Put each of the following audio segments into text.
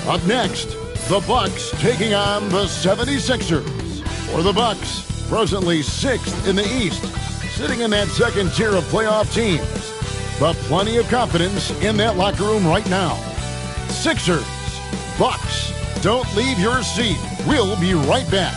Up next, the Bucks taking on the 76ers. For the Bucks, presently 6th in the East, sitting in that second tier of playoff teams. But plenty of confidence in that locker room right now. Sixers, Bucks, don't leave your seat. We'll be right back.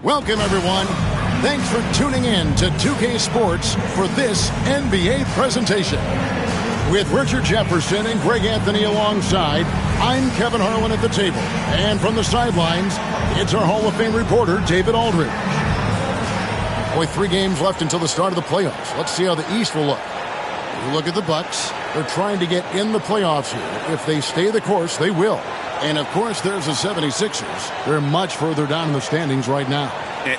Welcome, everyone. Thanks for tuning in to 2K Sports for this NBA presentation. With Richard Jefferson and Greg Anthony alongside, I'm Kevin Harlan at the table. And from the sidelines, it's our Hall of Fame reporter, David Aldridge. Only 3 games left until the start of the playoffs. Let's see how the East will look. You look at the Bucks. They're trying to get in the playoffs here. If they stay the course, they will. And, of course, there's the 76ers. They're much further down in the standings right now.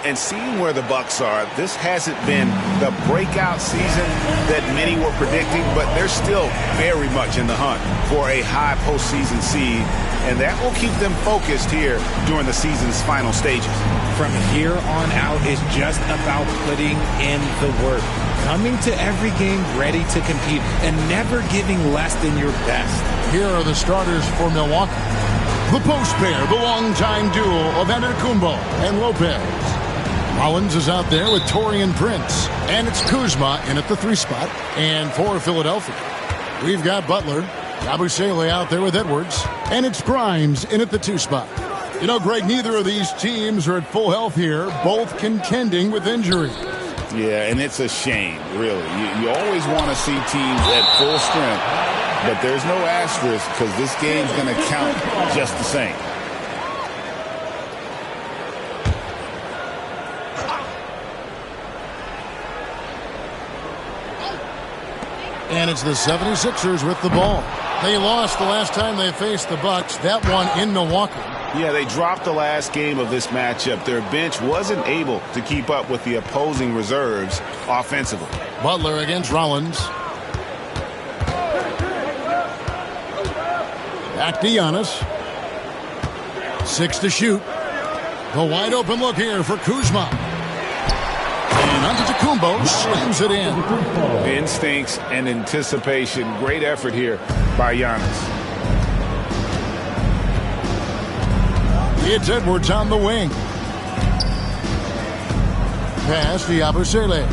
And seeing where the Bucks are, this hasn't been the breakout season that many were predicting, but they're still very much in the hunt for a high postseason seed, and that will keep them focused here during the season's final stages. From here on out, it's just about putting in the work, coming to every game ready to compete, and never giving less than your best. Here are the starters for Milwaukee. The post pair, the longtime duo of Antetokounmpo and Lopez. Rollins is out there with Taurean Prince. And it's Kuzma in at the 3 spot. And for Philadelphia, we've got Butler, Yabusele out there with Edwards. And it's Grimes in at the 2 spot. You know, Greg, neither of these teams are at full health here, both contending with injury. Yeah, and it's a shame, really. You always want to see teams at full strength. But there's no asterisk because this game's going to count just the same. And it's the 76ers with the ball. They lost the last time they faced the Bucks, that one in Milwaukee. Yeah, they dropped the last game of this matchup. Their bench wasn't able to keep up with the opposing reserves offensively. Butler against Rollins. Back to Giannis. 6 to shoot. The wide open look here for Kuzma. And Antetokounmpo slams it in. Instincts and anticipation. Great effort here by Giannis. It's Edwards on the wing. Pass to Yabusele.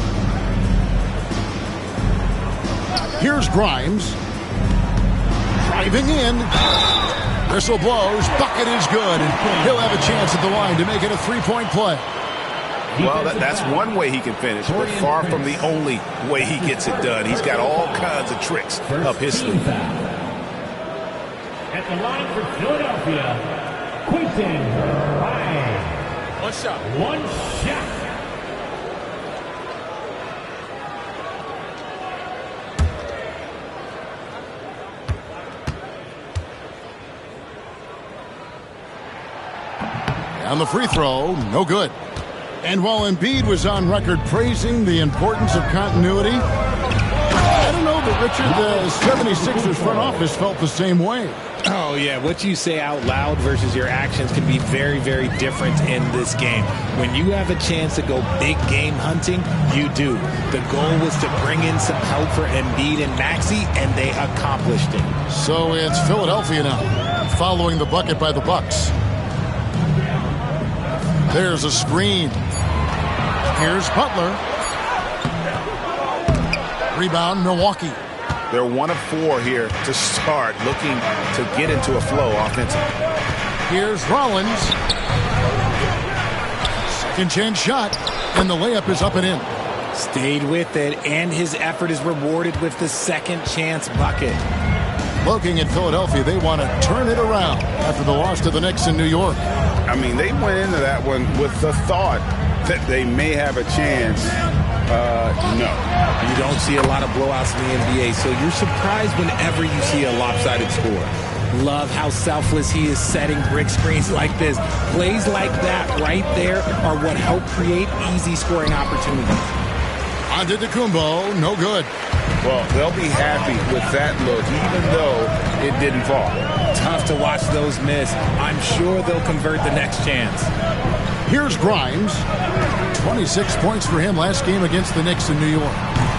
Here's Grimes. Driving in. Whistle blows. Bucket is good. He'll have a chance at the line to make it a 3-point play. Well, that's one way he can finish, but far from the only way he gets it done. He's got all kinds of tricks up his sleeve. At the line for Philadelphia, Quentin Ryan. One shot. One shot. On the free throw, no good. And while Embiid was on record praising the importance of continuity, I don't know that, Richard, the 76ers front office felt the same way. Oh, yeah. What you say out loud versus your actions can be very, very different in this game. When you have a chance to go big game hunting, you do. The goal was to bring in some help for Embiid and Maxey, and they accomplished it. So it's Philadelphia now, following the bucket by the Bucks. There's a screen. Here's Butler. Rebound, Milwaukee. They're 1 of 4 here to start, looking to get into a flow offensively. Here's Rollins. Second chance shot, and the layup is up and in. Stayed with it, and his effort is rewarded with the second chance bucket. Looking at Philadelphia, they want to turn it around after the loss to the Knicks in New York. I mean, they went into that one with the thought that they may have a chance. No. You don't see a lot of blowouts in the NBA, so you're surprised whenever you see a lopsided score. Love how selfless he is setting brick screens like this. Plays like that right there are what help create easy scoring opportunities. Antetokounmpo, no good. Well, they'll be happy with that look, even though it didn't fall. Tough to watch those miss. I'm sure they'll convert the next chance. Here's Grimes. 26 points for him last game against the Knicks in New York.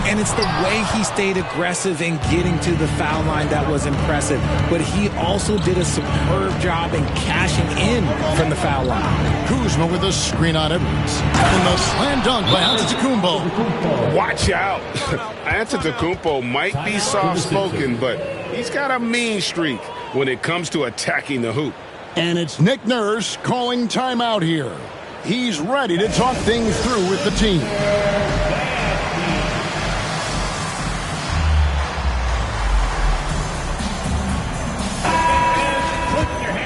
And it's the way he stayed aggressive in getting to the foul line that was impressive. But he also did a superb job in cashing in from the foul line. Kuzma with a screen on Edwards. And the slam dunk by Antetokounmpo. Watch out. Antetokounmpo might be soft-spoken, but he's got a mean streak when it comes to attacking the hoop. And it's Nick Nurse calling timeout here. He's ready to talk things through with the team.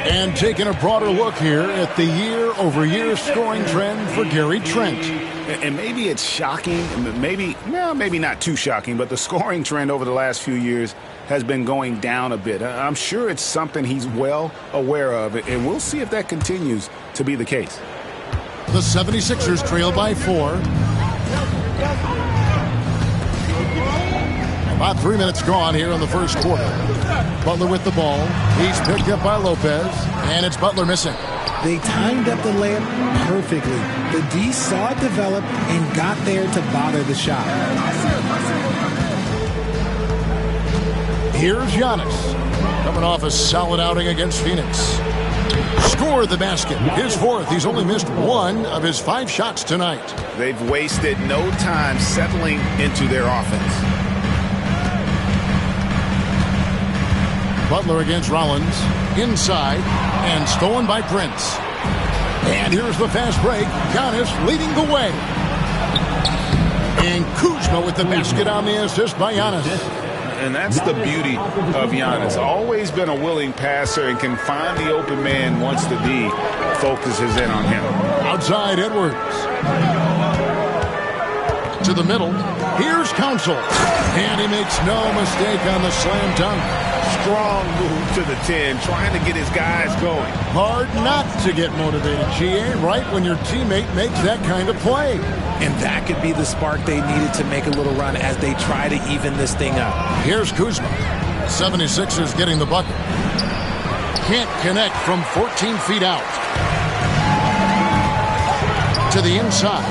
And taking a broader look here at the year-over-year scoring trend for Gary Trent. And maybe it's shocking, maybe not too shocking, but the scoring trend over the last few years has been going down a bit. I'm sure it's something he's well aware of, and we'll see if that continues to be the case. The 76ers trail by 4. About 3 minutes gone here in the first quarter. Butler with the ball. He's picked up by Lopez, and it's Butler missing. They timed up the layup perfectly. The D saw it develop and got there to bother the shot. Here's Giannis, coming off a solid outing against Phoenix. Scored the basket, his 4th. He's only missed 1 of his 5 shots tonight. They've wasted no time settling into their offense. Butler against Rollins, inside, and stolen by Prince. And here's the fast break. Giannis leading the way. And Kuzma with the basket on the assist by Giannis. And that's the beauty of Giannis. Always been a willing passer and can find the open man once the D focuses in on him. Outside Edwards. To the middle. Here's Council. And he makes no mistake on the slam dunk. Strong move to the 10, trying to get his guys going. Hard not to get motivated, GA, right when your teammate makes that kind of play. And that could be the spark they needed to make a little run as they try to even this thing up. Here's Kuzma. 76ers getting the bucket. Can't connect from 14 feet out. To the inside.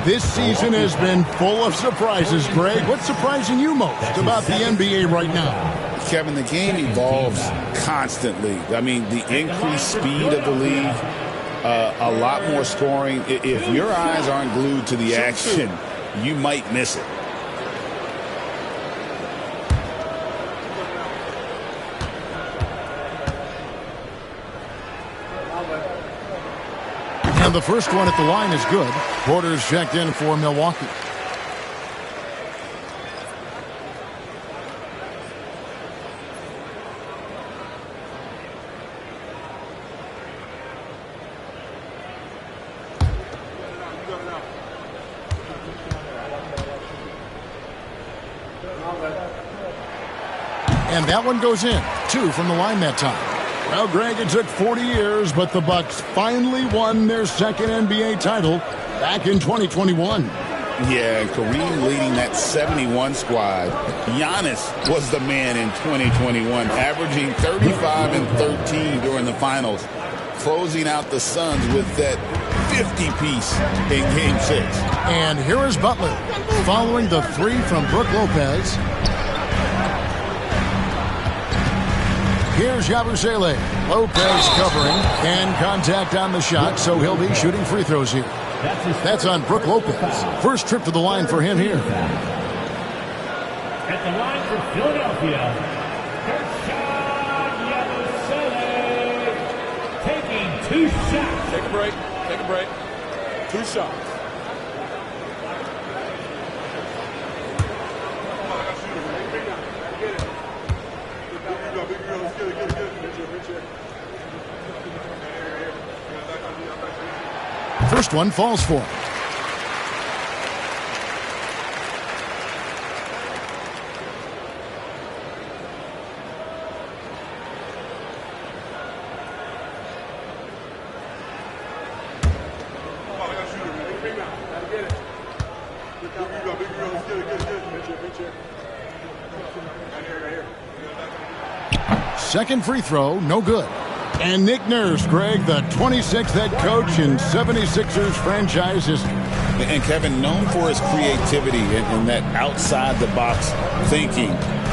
This season has been full of surprises, Greg. What's surprising you most about the NBA right now? Kevin, the game evolves constantly. I mean, the increased speed of the league, a lot more scoring. If your eyes aren't glued to the action, you might miss it. And the first one at the line is good. Porter's checked in for Milwaukee. And that one goes in. 2 from the line that time. Well, Greg, it took 40 years, but the Bucks finally won their second NBA title back in 2021. Yeah, Kareem leading that 71 squad. Giannis was the man in 2021, averaging 35 and 13 during the finals, closing out the Suns with that 50-piece in Game 6. And here is Butler, following the 3 from Brook Lopez. Here's Yabusele. Lopez covering and contact on the shot, so he'll be shooting free throws here. That's on Brook Lopez. First trip to the line for him here. At the line for Philadelphia, Yabusele taking 2 shots. Take a break. Take a break. 2 shots. first one falls for him. Second free throw, no good. And Nick Nurse, Greg, the 26th head coach in 76ers franchise history. And Kevin, known for his creativity and that outside-the-box thinking.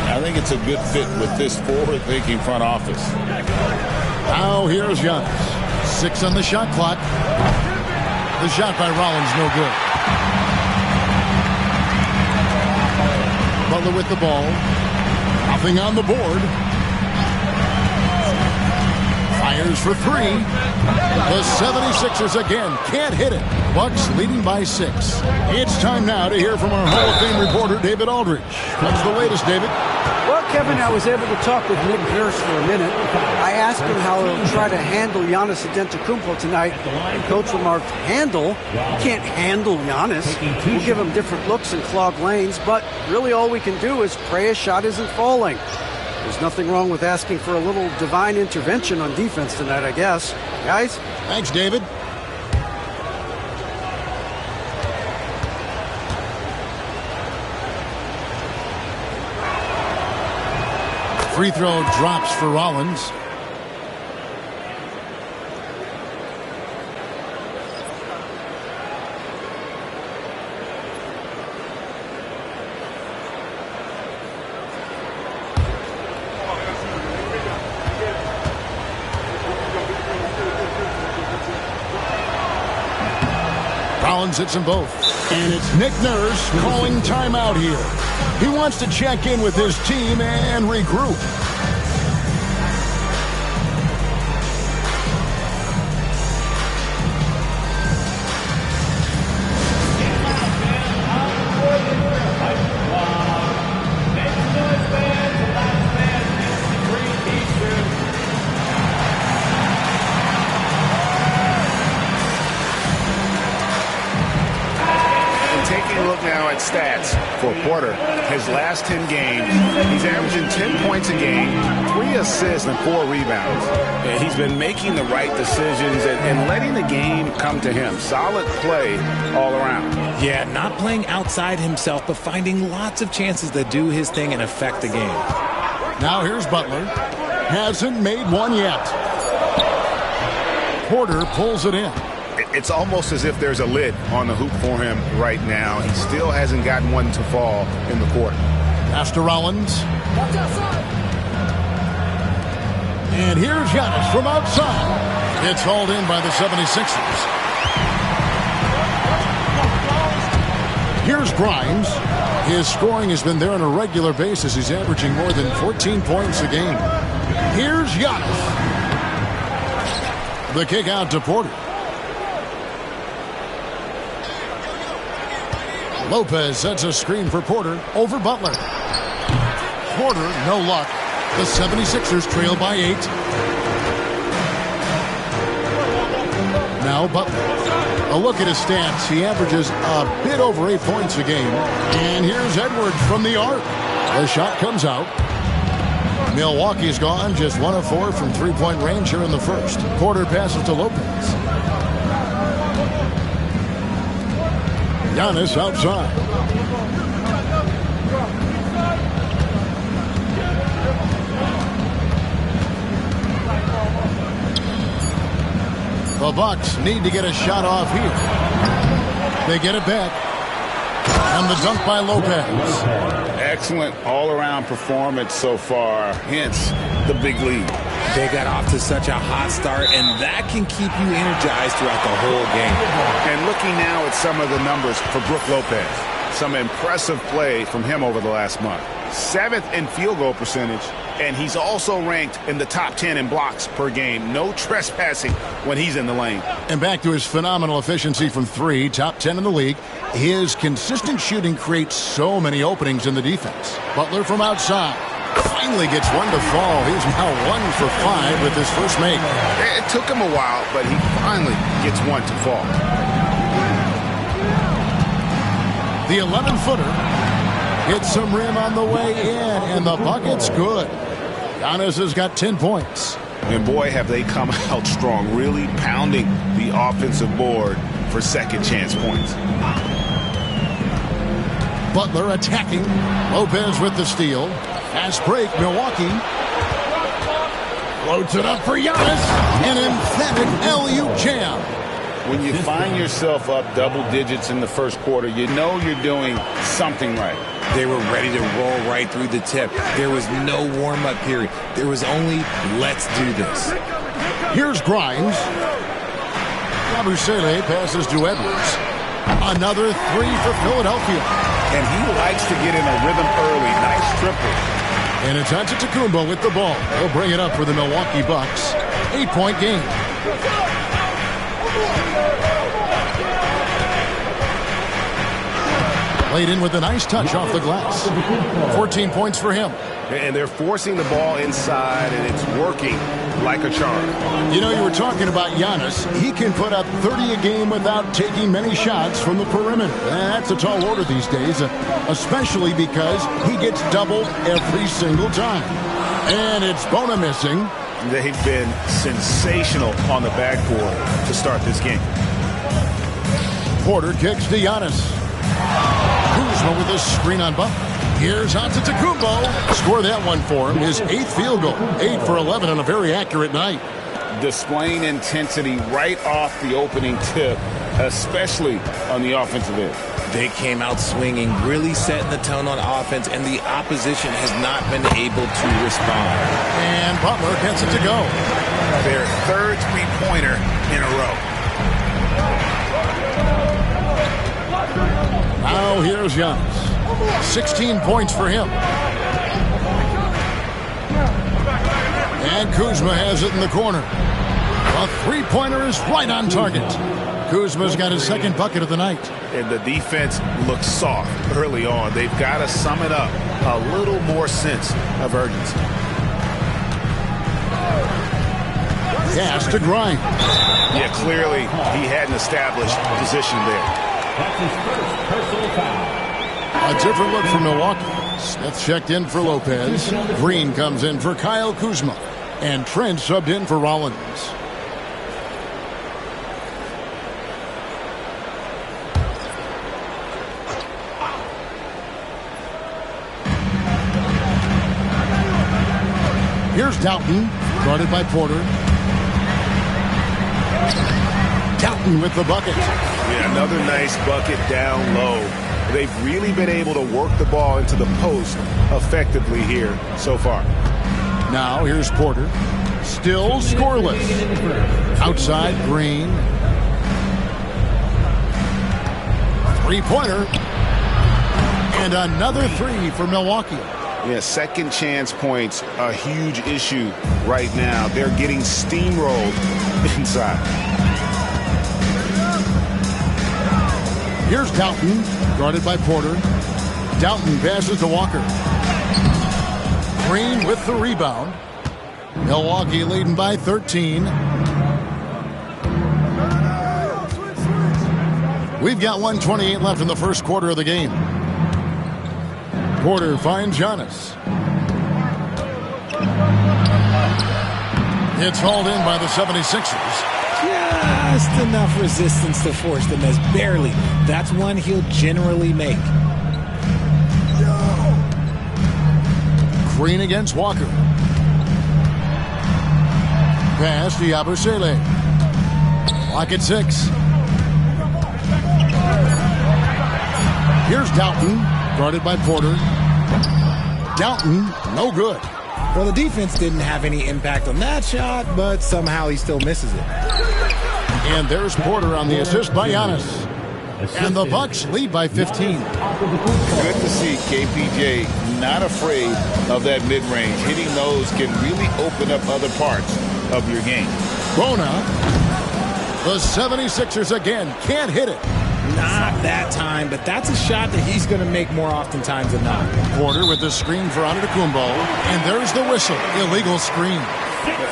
I think it's a good fit with this forward-thinking front office. Now here's Giannis. 6 on the shot clock. The shot by Rollins, no good. Butler with the ball. Nothing on the board. Fires for 3. The 76ers again can't hit it. Bucks leading by 6. It's time now to hear from our Hall of Fame reporter, David Aldridge. What's the latest, David? Well, Kevin, I was able to talk with Nick Nurse for a minute. I asked him how he'll try to handle Giannis Antetokounmpo tonight. And Coach remarked, handle? You can't handle Giannis. We'll give him different looks and clog lanes, but really all we can do is pray a shot isn't falling. There's nothing wrong with asking for a little divine intervention on defense tonight, I guess. Guys? Thanks, David. Free throw drops for Rollins. Rollins hits them both. And it's Nick Nurse calling timeout here. He wants to check in with his team and regroup. Stats for Porter. His last 10 games, he's averaging 10 points a game, 3 assists and 4 rebounds. And he's been making the right decisions and letting the game come to him. Solid play all around. Yeah, not playing outside himself, but finding lots of chances to do his thing and affect the game. Now here's Butler. Hasn't made one yet. Porter pulls it in. It's almost as if there's a lid on the hoop for him right now. He still hasn't gotten one to fall in the quarter. Pass to Rollins. And here's Giannis from outside. It's hauled in by the 76ers. Here's Grimes. His scoring has been there on a regular basis. He's averaging more than 14 points a game. Here's Giannis. The kick out to Porter. Lopez sets a screen for Porter over Butler. Porter, no luck. The 76ers trail by 8. Now Butler. A look at his stats. He averages a bit over 8 points a game. And here's Edwards from the arc. The shot comes out. Milwaukee's gone just 1 of 4 from three-point range here in the first. Porter passes to Lopez. Giannis outside. The Bucks need to get a shot off here. They get it back. And the dunk by Lopez. Excellent all-around performance so far, hence the big lead. They got off to such a hot start, and that can keep you energized throughout the whole game. And looking now at some of the numbers for Brook Lopez. Some impressive play from him over the last month. 7th in field goal percentage, and he's also ranked in the top 10 in blocks per game. No trespassing when he's in the lane. And back to his phenomenal efficiency from 3, top 10 in the league. His consistent shooting creates so many openings in the defense. Butler from outside. Finally gets one to fall. He's now 1 for 5 with his first make. It took him a while, but he finally gets one to fall. The 11-footer hits some rim on the way in, and the bucket's good. Giannis has got 10 points. And boy, have they come out strong, really pounding the offensive board for second chance points. Butler attacking. Lopez with the steal. Fast break, Milwaukee. Floats it up for Giannis. An emphatic alley-oop jam. When you find yourself up double digits in the first quarter, you know you're doing something right. They were ready to roll right through the tip. There was no warm-up period. There was only, let's do this. Here's Grimes. Yabusele passes to Edwards. Another three for Philadelphia. And he likes to get in a rhythm early. Nice triple. And it's Antetokounmpo with the ball. He'll bring it up for the Milwaukee Bucks. 8-point game. Laid in with a nice touch off the glass. 14 points for him. And they're forcing the ball inside, and it's working like a charm. You know, you were talking about Giannis. He can put up 30 a game without taking many shots from the perimeter. That's a tall order these days, especially because he gets doubled every single time. And it's Bona missing. They've been sensational on the backboard to start this game. Porter kicks to Giannis. Kuzma with a screen on Butler. Here's Antetokounmpo. Score that one for him. His 8th field goal. 8 for 11 on a very accurate night. Displaying intensity right off the opening tip, especially on the offensive end. They came out swinging, really setting the tone on offense, and the opposition has not been able to respond. And Butler gets it to go. Their third three-pointer in a row. Now here's Giannis. 16 points for him. And Kuzma has it in the corner. A three-pointer is right on target. Kuzma's got his second bucket of the night. And the defense looks soft early on. They've got to sum it up. A little more sense of urgency. Pass to Grimes. Yeah, clearly he hadn't established position there. That's his first personal foul. A different look for Milwaukee. Smith checked in for Lopez. Green comes in for Kyle Kuzma. And Trent subbed in for Rollins. Here's Doughton, guarded by Porter. Doughton with the bucket. Yeah, another nice bucket down low. They've really been able to work the ball into the post effectively here so far. Now here's Porter. Still scoreless. Outside, Green. Three-pointer. And another three for Milwaukee. Yeah, second chance points, a huge issue right now. They're getting steamrolled inside. Here's Doughton, guarded by Porter. Doughton passes to Walker. Green with the rebound. Milwaukee leading by 13. We've got 1:28 left in the first quarter of the game. Porter finds Giannis. It's hauled in by the 76ers. Just enough resistance to force the miss. Barely. That's one he'll generally make. Green against Walker. Pass to Yabusele. Clock at 6. Here's Doughton, guarded by Porter. Doughton, no good. Well, the defense didn't have any impact on that shot, but somehow he still misses it. And there's Porter on the assist by Giannis. And the Bucks lead by 15. Good to see KPJ not afraid of that mid-range. Hitting those can really open up other parts of your game. Bona. The 76ers again can't hit it. Not that time, but that's a shot that he's going to make more oftentimes than not. Porter with the screen for Antetokounmpo. And there's the whistle. Illegal screen.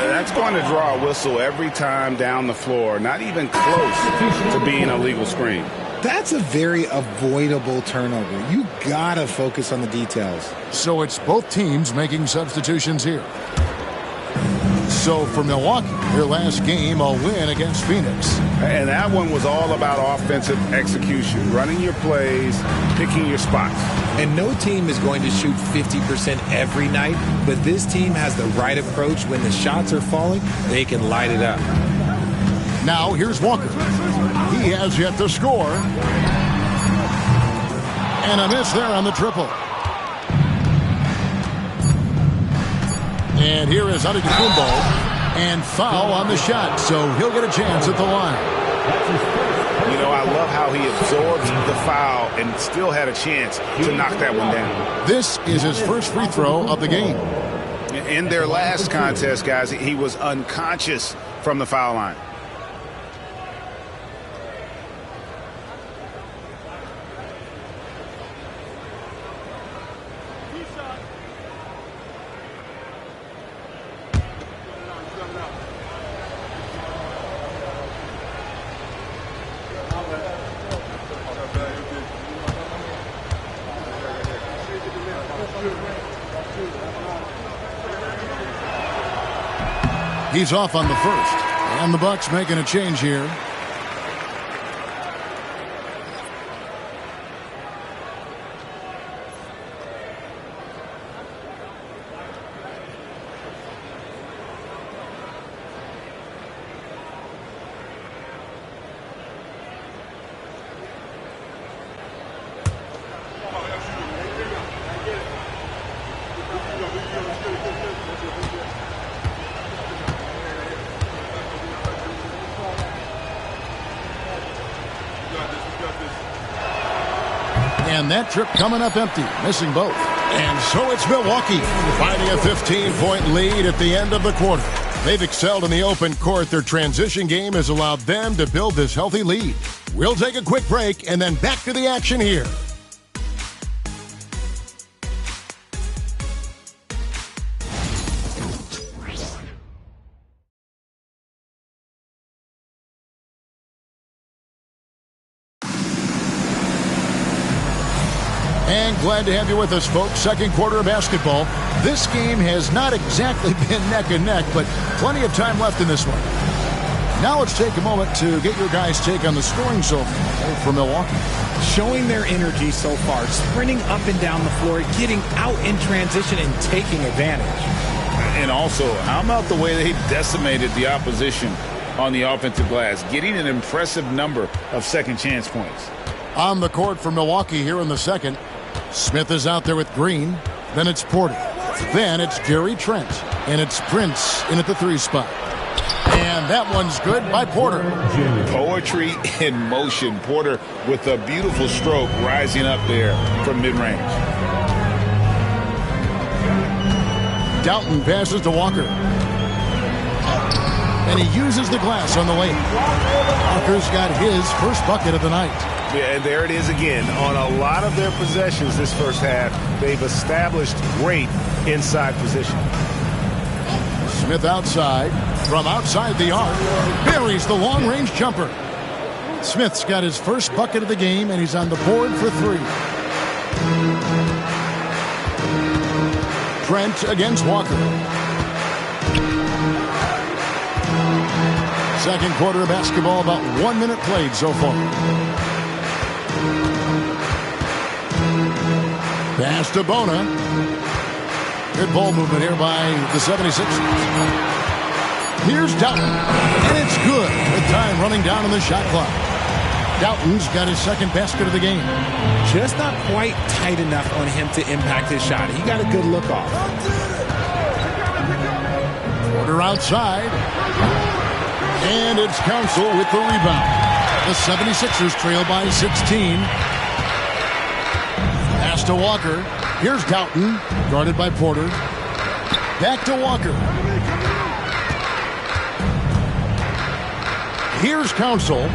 That's going to draw a whistle every time down the floor. Not even close to being a legal screen. That's a very avoidable turnover. You gotta focus on the details. So it's both teams making substitutions here. So for Milwaukee, their last game, a win against Phoenix. And that one was all about offensive execution, running your plays, picking your spots. And no team is going to shoot 50% every night, but this team has the right approach. When the shots are falling, they can light it up. Now here's Walker. He has yet to score. And a miss there on the triple. And here is Antetokounmpo, and foul on the shot, so he'll get a chance at the line. You know, I love how he absorbed the foul and still had a chance to knock that one down. This is his first free throw of the game. In their last contest, guys, he was unconscious from the foul line. He's off on the first, and the Bucks making a change here. And that trip coming up empty, missing both. And so it's Milwaukee finding a 15-point lead at the end of the quarter. They've excelled in the open court. Their transition game has allowed them to build this healthy lead. We'll take a quick break and then back to the action here. And glad to have you with us, folks. Second quarter of basketball. This game has not exactly been neck and neck, but plenty of time left in this one. Now let's take a moment to get your guys' take on the scoring so far for Milwaukee. Showing their energy so far, sprinting up and down the floor, getting out in transition and taking advantage. And also, how about the way they decimated the opposition on the offensive glass, getting an impressive number of second chance points. On the court for Milwaukee here in the second. Smith is out there with Green. Then it's Porter. Then it's Gary Trent. And it's Prince in at the 3 spot. And that one's good by Porter. Poetry in motion. Porter with a beautiful stroke rising up there from mid-range. Doughton passes to Walker. And he uses the glass on the lane. Walker's got his first bucket of the night. Yeah, and there it is again. On a lot of their possessions this first half, they've established great inside position. Smith outside. From outside the arc. Buries the long-range jumper. Smith's got his first bucket of the game, and he's on the board for 3. Trent against Walker. Second quarter of basketball, about 1 minute played so far. Pass to Bona. Good ball movement here by the 76ers. Here's Doughton. And it's good with time running down on the shot clock. Doughton's got his second basket of the game. Just not quite tight enough on him to impact his shot. He got a good look off. Porter outside. And it's Council with the rebound. The 76ers trail by 16. Pass to Walker. Here's Doughton, guarded by Porter. Back to Walker. Here's Council.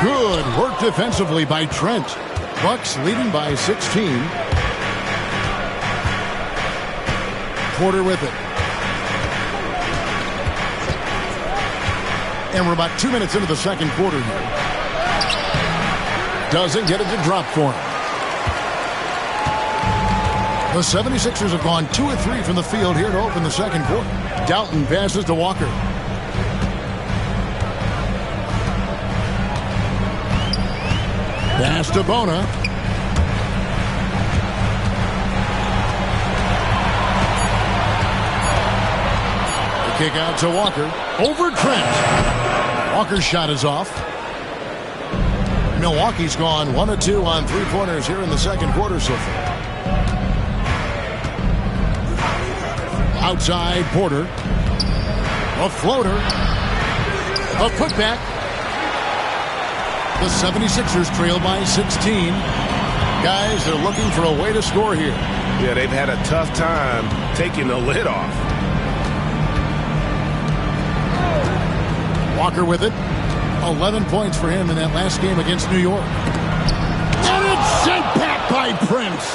Good work defensively by Trent. Bucks leading by 16. Porter with it. And we're about 2 minutes into the second quarter here. Doesn't get it to drop for him. The 76ers have gone 2 of 3 from the field here to open the second quarter. Doughton passes to Walker. Pass to Bona. The kick out to Walker. Over Trent. Walker's shot is off. Milwaukee's gone 1 of 2 on three-pointers here in the second quarter so far. Outside Porter. A floater. A putback. The 76ers trail by 16. Guys, they're looking for a way to score here. Yeah, they've had a tough time taking the lid off. Walker with it. 11 points for him in that last game against New York. And it's sent back by Prince.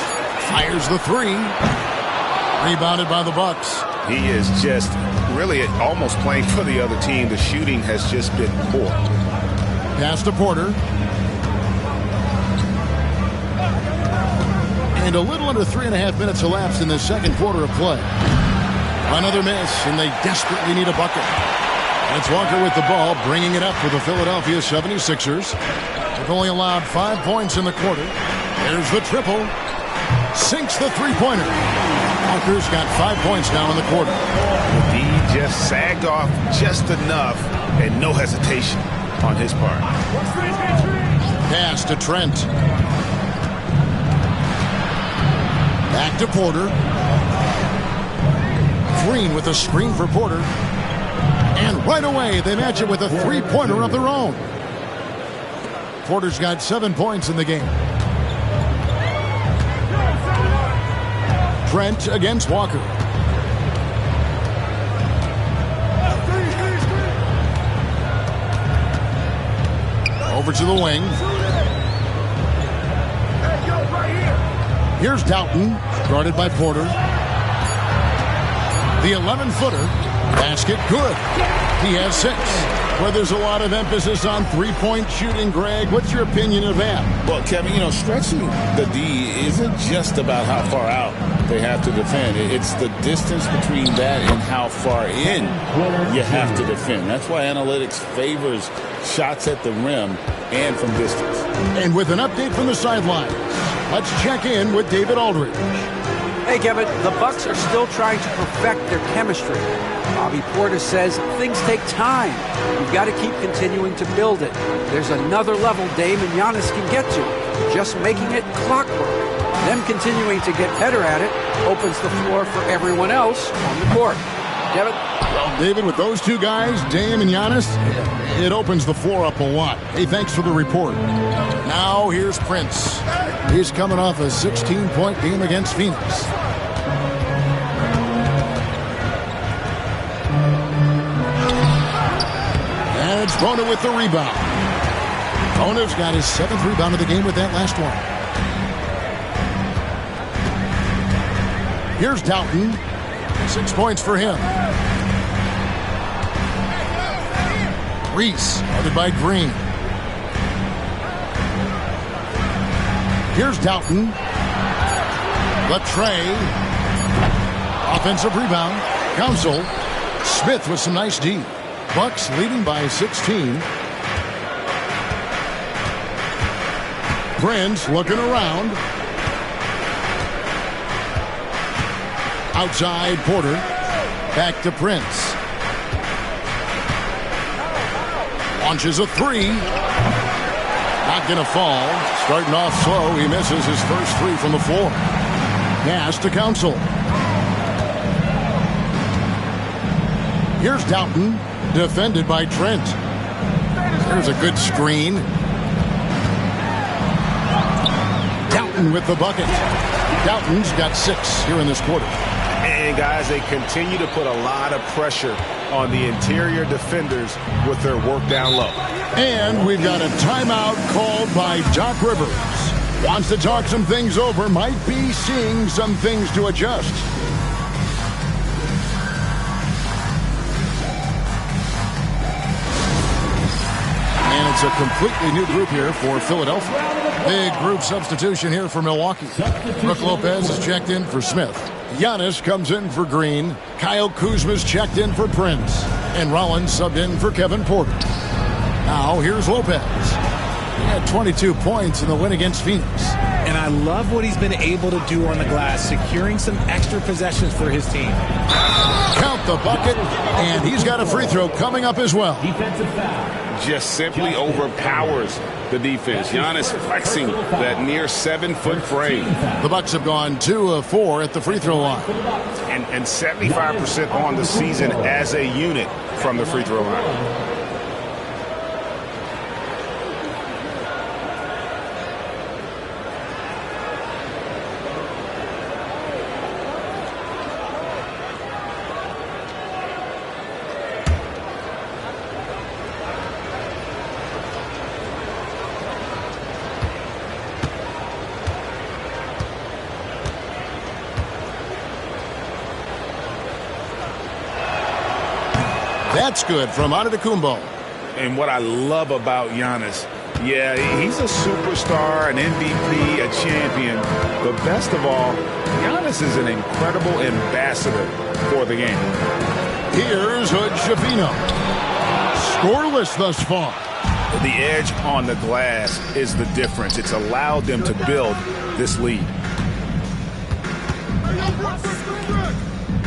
Fires the three. Rebounded by the Bucks. He is just really almost playing for the other team. The shooting has just been poor. Pass to Porter. And a little under 3.5 minutes elapsed in the second quarter of play. Another miss, and they desperately need a bucket. And it's Walker with the ball, bringing it up for the Philadelphia 76ers. They've only allowed 5 points in the quarter. There's the triple. Sinks the three-pointer. Walker's got 5 points now in the quarter. He just sagged off just enough, and no hesitation on his part. Pass to Trent. Back to Porter. Green with a screen for Porter. And right away, they match it with a three-pointer of their own. Porter's got 7 points in the game. Trent against Walker. Over to the wing. Here's Doughton, guarded by Porter. The 11-footer. Basket good. He has 6. Where there's a lot of emphasis on three-point shooting, Greg. What's your opinion of that? Well, Kevin, stretching the D isn't just about how far out they have to defend. It's the distance between that and how far in you have to defend. That's why analytics favors shots at the rim and from distance. And with an update from the sidelines, let's check in with David Aldridge. Hey, Kevin, the Bucks are still trying to perfect their chemistry. Bobby Portis says things take time. You've got to keep continuing to build it. There's another level Dame and Giannis can get to, just making it clockwork. Them continuing to get better at it opens the floor for everyone else on the court. Kevin? Well, David, with those two guys, Dame and Giannis, it opens the floor up a lot. Hey, thanks for the report. Now here's Prince. He's coming off a 16-point game against Phoenix. And it's Bona with the rebound. Bona's got his 7th rebound of the game with that last one. Here's Doughton. 6 points for him. Reese, guarded by Green. Here's Doughton. Latrey. Offensive rebound. Council. Smith with some nice D. Bucks leading by 16. Prince looking around. Outside Porter. Back to Prince. Launches a three. Not going to fall. Starting off slow. He misses his first three from the floor. Pass to Council. Here's Doughton. Defended by Trent. There's a good screen. Doughton with the bucket. Doughton's got 6 here in this quarter. And, guys, they continue to put a lot of pressure on the interior defenders with their work down low. And we've got a timeout called by Doc Rivers. Wants to talk some things over. Might be seeing some things to adjust. And it's a completely new group here for Philadelphia. Big group substitution here for Milwaukee. Brook Lopez is checked in for Smith. Giannis comes in for Green. Kyle Kuzma's checked in for Prince. And Rollins subbed in for Kevin Porter. Now here's Lopez. He had 22 points in the win against Phoenix. And I love what he's been able to do on the glass, securing some extra possessions for his team. Count the bucket, and he's got a free throw coming up as well. Defensive foul. Just simply overpowers the defense. Giannis flexing that near 7-foot frame. The Bucks have gone 2 of 4 at the free throw line. And 75% on the season as a unit from the free throw line. That's good from Antetokounmpo. And what I love about Giannis, yeah, he's a superstar, an MVP, a champion. But best of all, Giannis is an incredible ambassador for the game. Here's Hood Schifino. Scoreless thus far. The edge on the glass is the difference. It's allowed them to build this lead.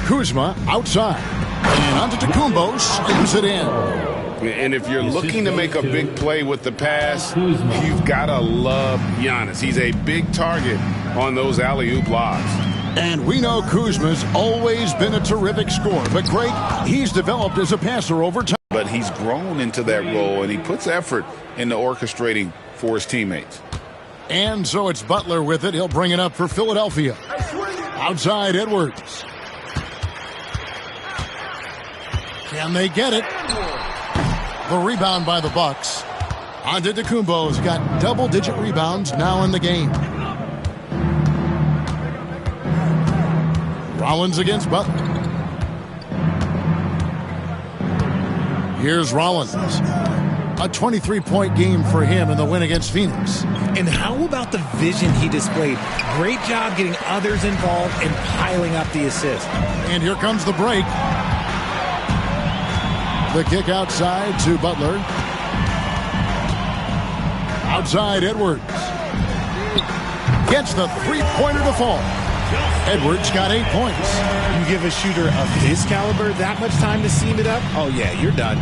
Kuzma outside. And Antetokounmpo scoops it in. And if you're looking to make a big play with the pass, you've got to love Giannis. He's a big target on those alley-oop lobs. And we know Kuzma's always been a terrific scorer. But, Greg, he's developed as a passer over time. But he's grown into that role, and he puts effort into orchestrating for his teammates. And so it's Butler with it. He'll bring it up for Philadelphia. Outside Edwards. Can they get it? The rebound by the Bucks. Antetokounmpo's got double-digit rebounds now in the game. Rollins against Butler. Here's Rollins. A 23-point game for him in the win against Phoenix. And how about the vision he displayed? Great job getting others involved and piling up the assist. And here comes the break. The kick outside to Butler. Outside Edwards. Gets the three-pointer to fall. Edwards got 8 points. You give a shooter of his caliber that much time to seam it up? Oh, yeah, you're done.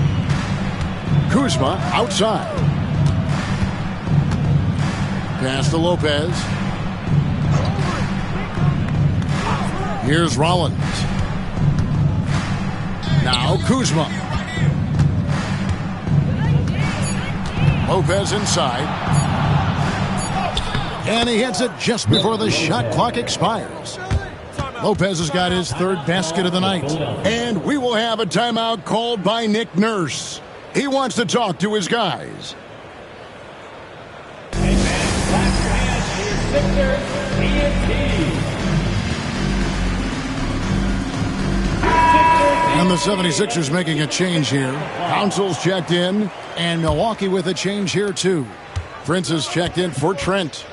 Kuzma outside. Pass to Lopez. Here's Rollins. Now Kuzma. Lopez inside. And he hits it just before the shot clock expires. Lopez has got his third basket of the night. And we will have a timeout called by Nick Nurse. He wants to talk to his guys. And the 76ers making a change here. Council's checked in, and Milwaukee with a change here too. Prince is checked in for Trent.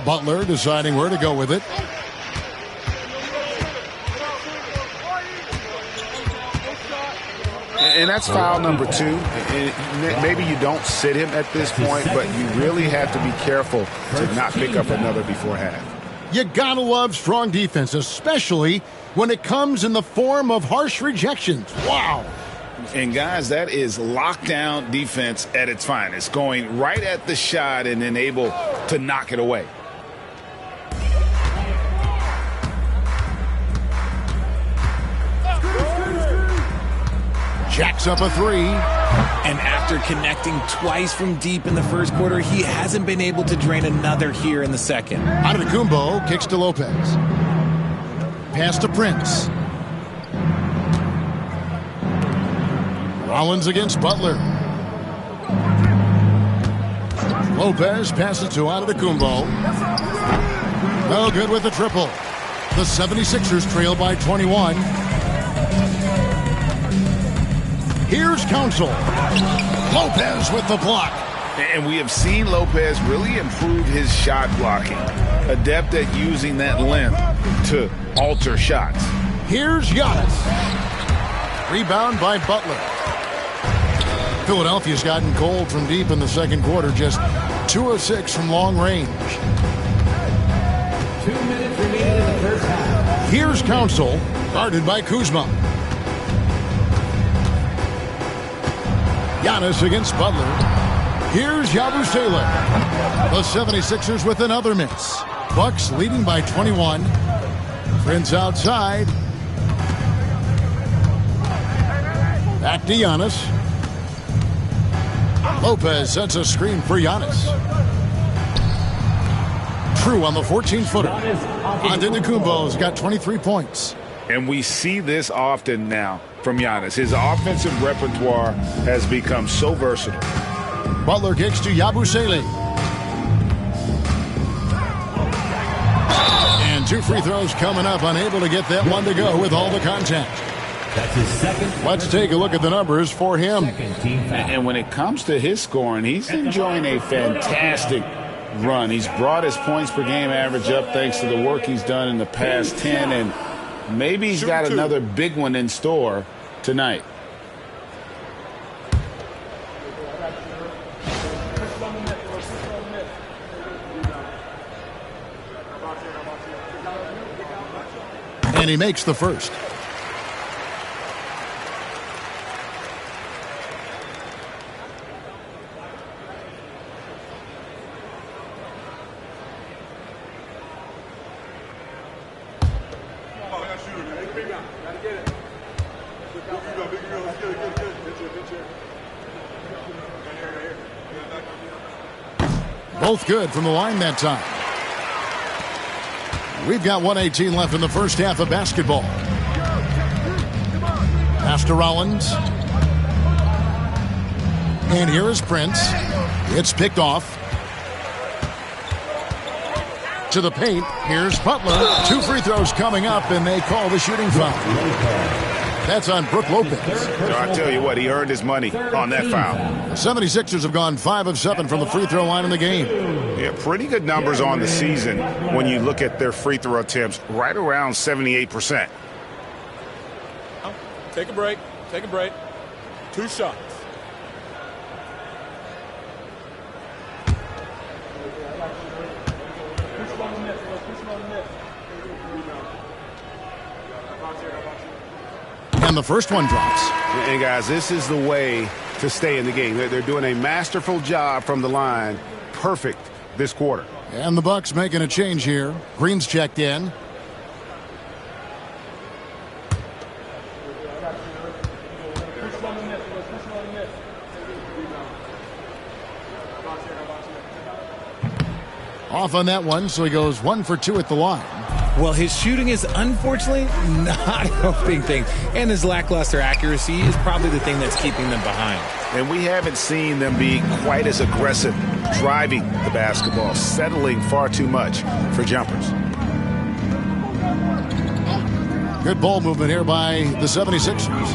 Butler deciding where to go with it. And that's foul number 2. Maybe you don't sit him at this point, but you really have to be careful to not pick up another before half. You gotta love strong defense, especially when it comes in the form of harsh rejections. Wow. And guys, that is lockdown defense at its finest, going right at the shot and then able to knock it away. Jacks up a three. And after connecting twice from deep in the first quarter, he hasn't been able to drain another here in the second. Antetokounmpo kicks to Lopez. Pass to Prince. Rollins against Butler. Lopez passes to Antetokounmpo. No good with the triple. The 76ers trail by 21. Here's Council. Lopez with the block. And we have seen Lopez really improve his shot blocking. Adept at using that length to alter shots. Here's Giannis. Rebound by Butler. Philadelphia's gotten cold from deep in the second quarter. Just 2 of 6 from long range. 2 minutes remaining in the first half. Here's Council. Guarded by Kuzma. Giannis against Butler. Here's Yabusele. The 76ers with another miss. Bucks leading by 21. Prince outside. Back to Giannis. Lopez sets a screen for Giannis. True on the 14-footer. Antetokounmpo's got 23 points. And we see this often now from Giannis. His offensive repertoire has become so versatile. Butler kicks to Yabusele. And 2 free throws coming up. Unable to get that one to go with all the contact. That's his second. Let's take a look at the numbers for him. And when it comes to his scoring, he's enjoying a fantastic run. He's brought his points per game average up thanks to the work he's done in the past 10, and maybe he's got another big one in store tonight. And he makes the first. Both good from the line that time. We've got 1:18 left in the first half of basketball. Pass to Rollins. And here is Prince. It's picked off. To the paint. Here's Butler. 2 free throws coming up, and they call the shooting foul. That's on Brook Lopez. I tell you what, he earned his money on that foul. The 76ers have gone 5 of 7 from the free throw line in the game. Yeah, pretty good numbers on the season when you look at their free throw attempts, right around 78%. Take a break. Take a break. 2 shots. And the first one drops. And guys, this is the way to stay in the game. They're doing a masterful job from the line. Perfect this quarter. And the Bucks making a change here. Green's checked in. Off on that one, so he goes 1 for 2 at the line. Well, his shooting is unfortunately not helping things, and his lackluster accuracy is probably the thing that's keeping them behind. And we haven't seen them be quite as aggressive driving the basketball, settling far too much for jumpers. Good ball movement here by the 76ers.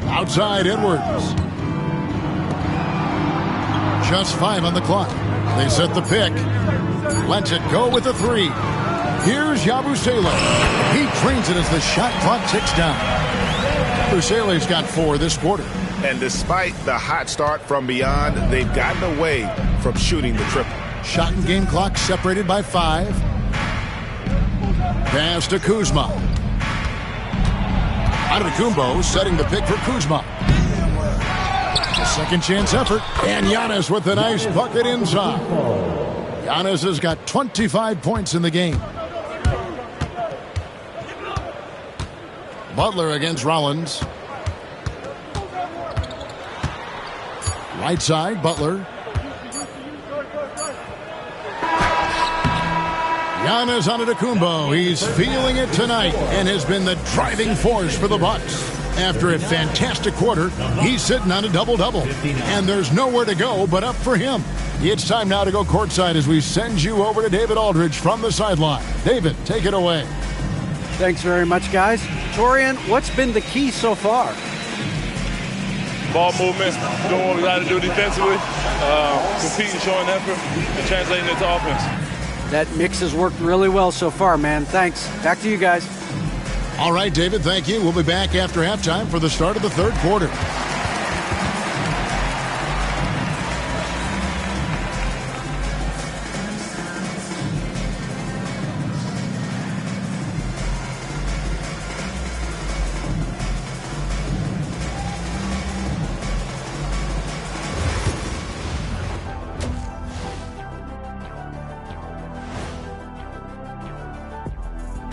Outside Edwards. Just 5 on the clock. They set the pick. Lets it go with a 3. Here's Yabusele. He trains it as the shot clock ticks down. Yabusele's got 4 this quarter. And despite the hot start from beyond, they've gotten away from shooting the triple. Shot and game clock separated by 5. Pass to Kuzma. Antetokounmpo setting the pick for Kuzma. A second chance effort. And Giannis with a nice bucket inside. Giannis has got 25 points in the game. Butler against Rollins. Right side, Butler. Giannis Antetokounmpo. He's feeling it tonight and has been the driving force for the Bucks. After a fantastic quarter, he's sitting on a double-double. And there's nowhere to go but up for him. It's time now to go courtside as we send you over to David Aldridge from the sideline. David, take it away. Thanks very much, guys. Torian, what's been the key so far? ball movement, doing what we got to do defensively, competing, showing effort, and translating it to offense. That mix has worked really well so far, man. Thanks. Back to you guys. All right, David, thank you. We'll be back after halftime for the start of the third quarter.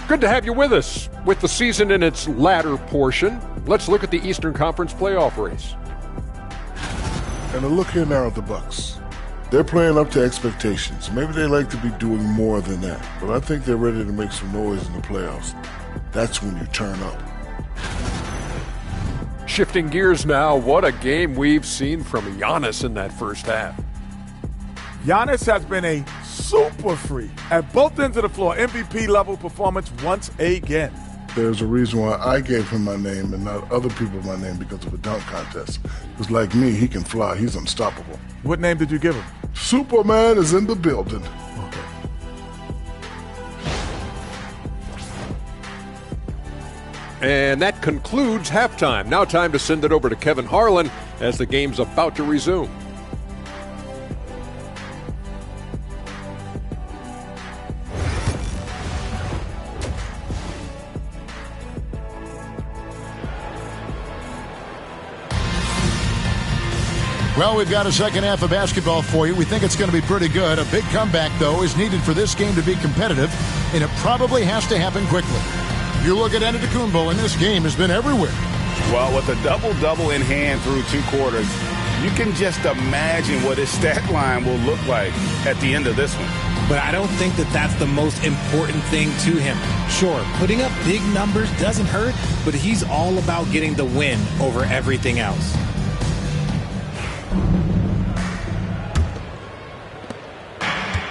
Good to have you with us. With the season in its latter portion, let's look at the Eastern Conference playoff race. And a look here now at the Bucks. They're playing up to expectations. Maybe they like to be doing more than that, but I think they're ready to make some noise in the playoffs. That's when you turn up. Shifting gears now, what a game we've seen from Giannis in that first half. Giannis has been a super freak at both ends of the floor. MVP level performance once again. There's a reason why I gave him my name and not other people my name because of a dunk contest. Because like me, he can fly. He's unstoppable. What name did you give him? Superman is in the building. Okay. And that concludes halftime. Now time to send it over to Kevin Harlan as the game's about to resume. Well, we've got a second half of basketball for you. We think it's going to be pretty good. A big comeback, though, is needed for this game to be competitive, and it probably has to happen quickly. You look at Antetokounmpo, and this game has been everywhere. Well, with a double-double in hand through 2 quarters, you can just imagine what his stat line will look like at the end of this one. But I don't think that that's the most important thing to him. Sure, putting up big numbers doesn't hurt, but he's all about getting the win over everything else.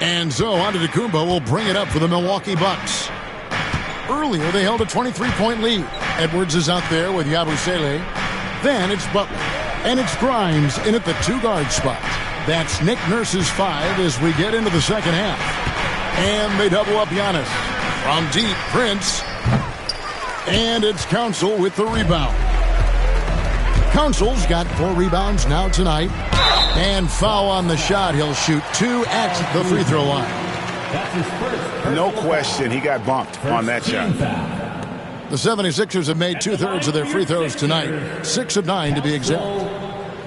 And so Antetokounmpo will bring it up for the Milwaukee Bucks. Earlier, they held a 23-point lead. Edwards is out there with Yabusele. Then it's Butler. And it's Grimes in at the 2-guard spot. That's Nick Nurse's 5 as we get into the second half. And they double up Giannis. From deep, Prince. And it's Council with the rebound. Council's got 4 rebounds now tonight. And foul on the shot. He'll shoot 2 at the free throw line. No question, he got bumped on that shot. The 76ers have made 2/3 of their free throws tonight. 6 of 9 to be exact.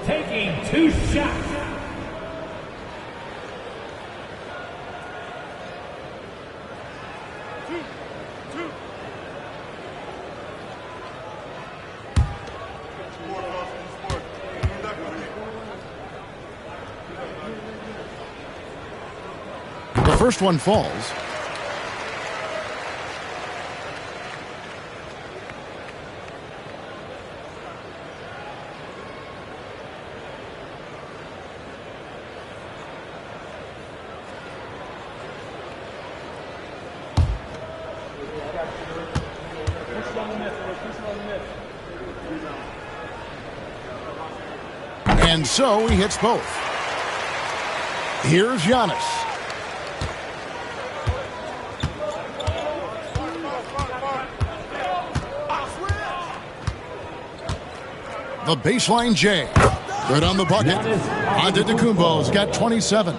Taking 2 shots. The first one falls. And so he hits both. Here's Giannis. The baseline J. Good on the bucket. Antetokounmpo's got 27.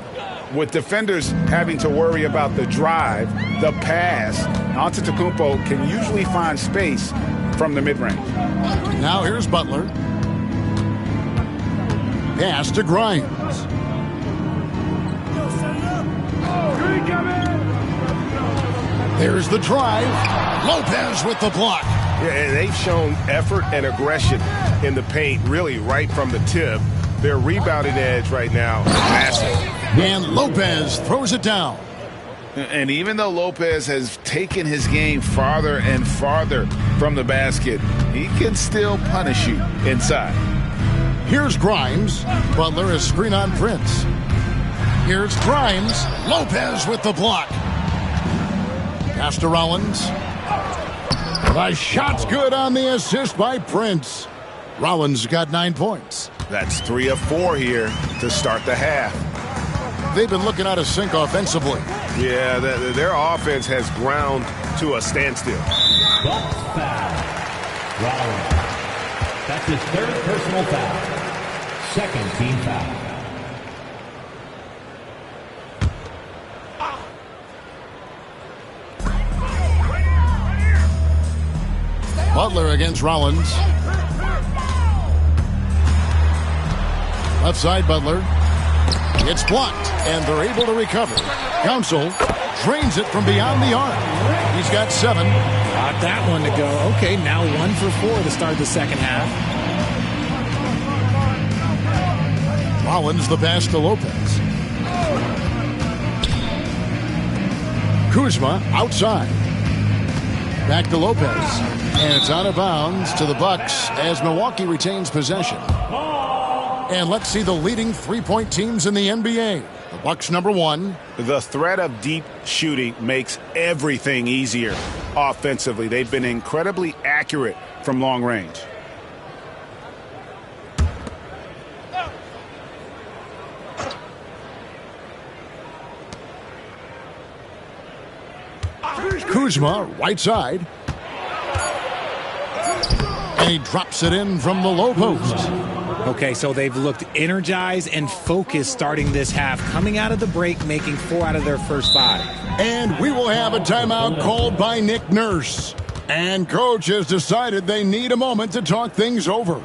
With defenders having to worry about the drive, the pass, Antetokounmpo can usually find space from the mid-range. Now here's Butler. Pass to Grimes. There's the drive. Lopez with the block. Yeah, they've shown effort and aggression in the paint, really right from the tip. Their rebounding edge right now is massive. And Lopez throws it down. And even though Lopez has taken his game farther and farther from the basket, he can still punish you inside. Here's Grimes. Butler is screen on Prince. Here's Grimes. Lopez with the block. Pass to Rollins. The shot's good on the assist by Prince. Rollins got 9 points. That's 3 of 4 here to start the half. They've been looking out of sync offensively. Yeah, their offense has ground to a standstill. Bucks foul. Rollins. That's his 3rd personal foul. 2nd team foul. Butler against Rollins. Left side, Butler. It's blocked, and they're able to recover. Council drains it from beyond the arc. He's got 7. Got that one to go. Okay, now 1 for 4 to start the second half. Rollins the pass to Lopez. Kuzma outside. Back to Lopez. And it's out of bounds to the Bucks as Milwaukee retains possession. And let's see the leading three-point teams in the NBA. The Bucks number 1. The threat of deep shooting makes everything easier offensively. They've been incredibly accurate from long range. Kuzma, right side. And he drops it in from the low post. Okay, so they've looked energized and focused starting this half, coming out of the break, making 4 out of their first 5. And we will have a timeout called by Nick Nurse. And coach has decided they need a moment to talk things over.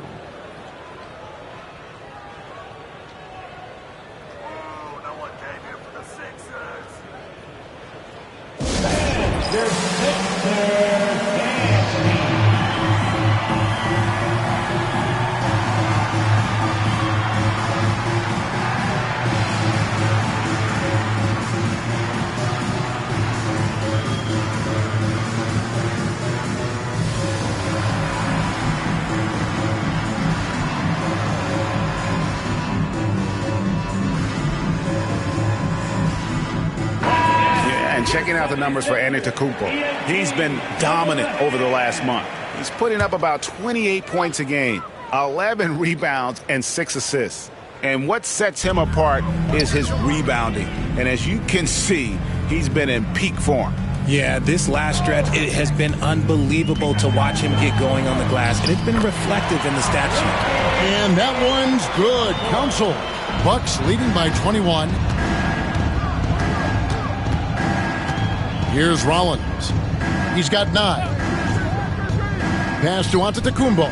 Checking out the numbers for Antetokounmpo. He's been dominant over the last month. He's putting up about 28 points a game, 11 rebounds, and 6 assists. And what sets him apart is his rebounding. And as you can see, he's been in peak form. Yeah, this last stretch, it has been unbelievable to watch him get going on the glass. And it's been reflective in the stat sheet. And that one's good. Council. Bucks leading by 21. Here's Rollins. He's got 9. Pass to Antetokounmpo.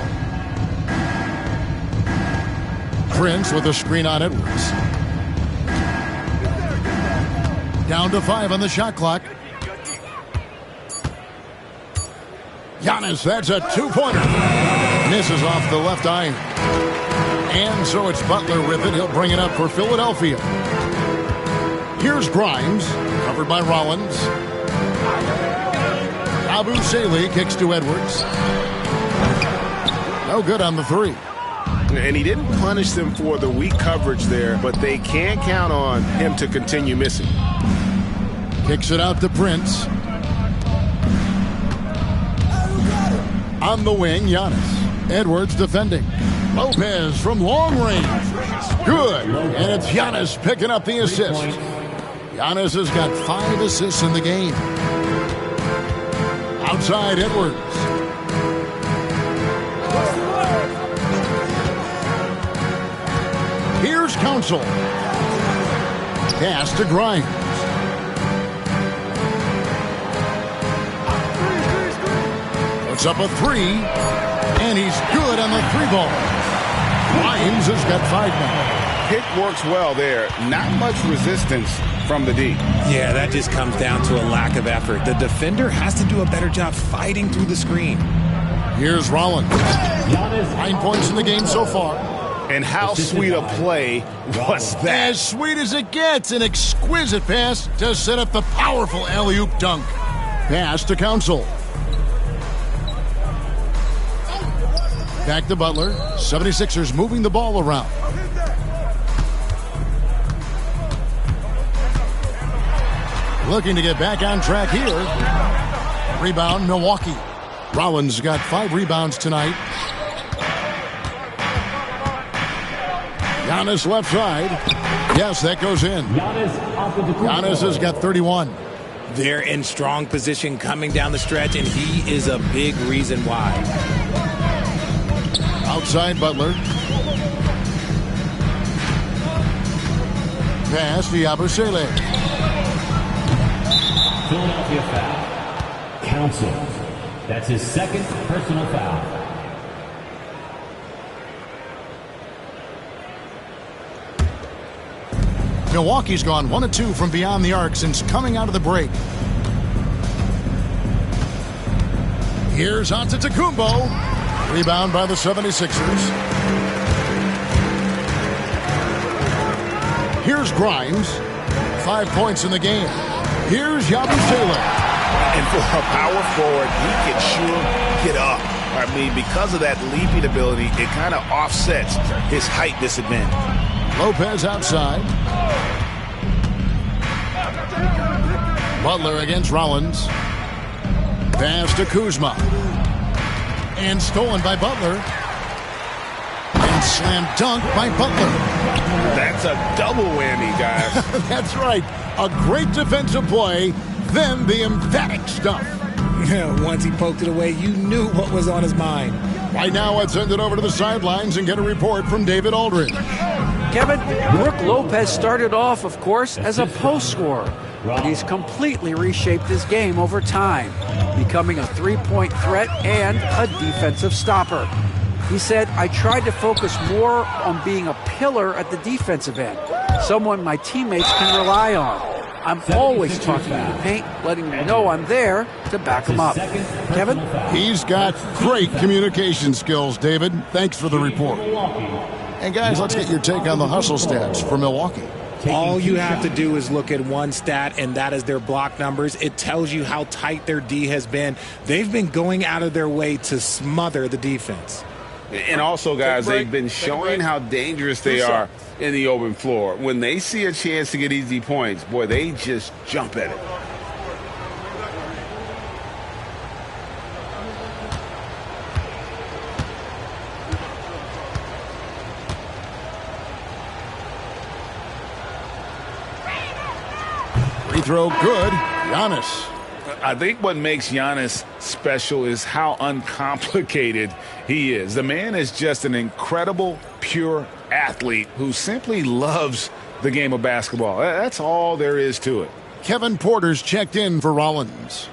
Prince with a screen on Edwards. Down to 5 on the shot clock. Giannis, that's a 2-pointer. Misses off the left iron. And so it's Butler with it. He'll bring it up for Philadelphia. Here's Grimes, covered by Rollins. Abu Saleh kicks to Edwards. No good on the 3. And he didn't punish them for the weak coverage there, but they can't count on him to continue missing. Kicks it out to Prince. On the wing, Giannis. Edwards defending. Lopez from long range. Good. And it's Giannis picking up the assist. Giannis has got 5 assists in the game. Outside Edwards. Here's Council. Pass to Grimes. Puts up a 3. And he's good on the 3-ball. Grimes has got 5 now. Pick works well there. Not much resistance from the D. Yeah, that just comes down to a lack of effort. The defender has to do a better job fighting through the screen. Here's Rollins. 9 points in the game so far. And how sweet a play was that? As sweet as it gets. An exquisite pass to set up the powerful alley-oop dunk. Pass to Council. Back to Butler. 76ers moving the ball around. Looking to get back on track here. Rebound, Milwaukee. Rollins got 5 rebounds tonight. Giannis left side. Yes, that goes in. Giannis has got 31. They're in strong position coming down the stretch, and he is a big reason why. Outside Butler. Pass to Yabusele. Philadelphia foul. Counsel. That's his second personal foul. Milwaukee's gone 1 of 2 from beyond the arc since coming out of the break. Here's Antetokounmpo. Rebound by the 76ers. Here's Grimes. 5 points in the game. Here's Yabusele. And for a power forward, he can sure get up. I mean, because of that leaping ability, it kind of offsets his height disadvantage. Lopez outside. Butler against Rollins. Pass to Kuzma. And stolen by Butler. And slam dunk by Butler. That's a double whammy, guys. That's right. A great defensive play, then the emphatic stuff. Once he poked it away, you knew what was on his mind. Right now, let's send it over to the sidelines and get a report from David Aldridge. Kevin, Brook Lopez started off, of course, as a post scorer, but he's completely reshaped his game over time, becoming a three-point threat and a defensive stopper. He said, I tried to focus more on being a pillar at the defensive end, someone my teammates can rely on. I'm always talking in the paint, letting them know I'm there to back them up. Kevin? He's got great communication skills, David. Thanks for the report. And guys, let's get your take on the hustle stats for Milwaukee. All you have to do is look at one stat, and that is their block numbers. It tells you how tight their D has been. They've been going out of their way to smother the defense. And also, guys, they've been showing how dangerous they are in the open floor. When they see a chance to get easy points, boy, they just jump at it. Free throw good. Giannis. I think what makes Giannis special is how uncomplicated he is. The man is just an incredible, pure athlete who simply loves the game of basketball. That's all there is to it. Kevin Porter's checked in for Rollins.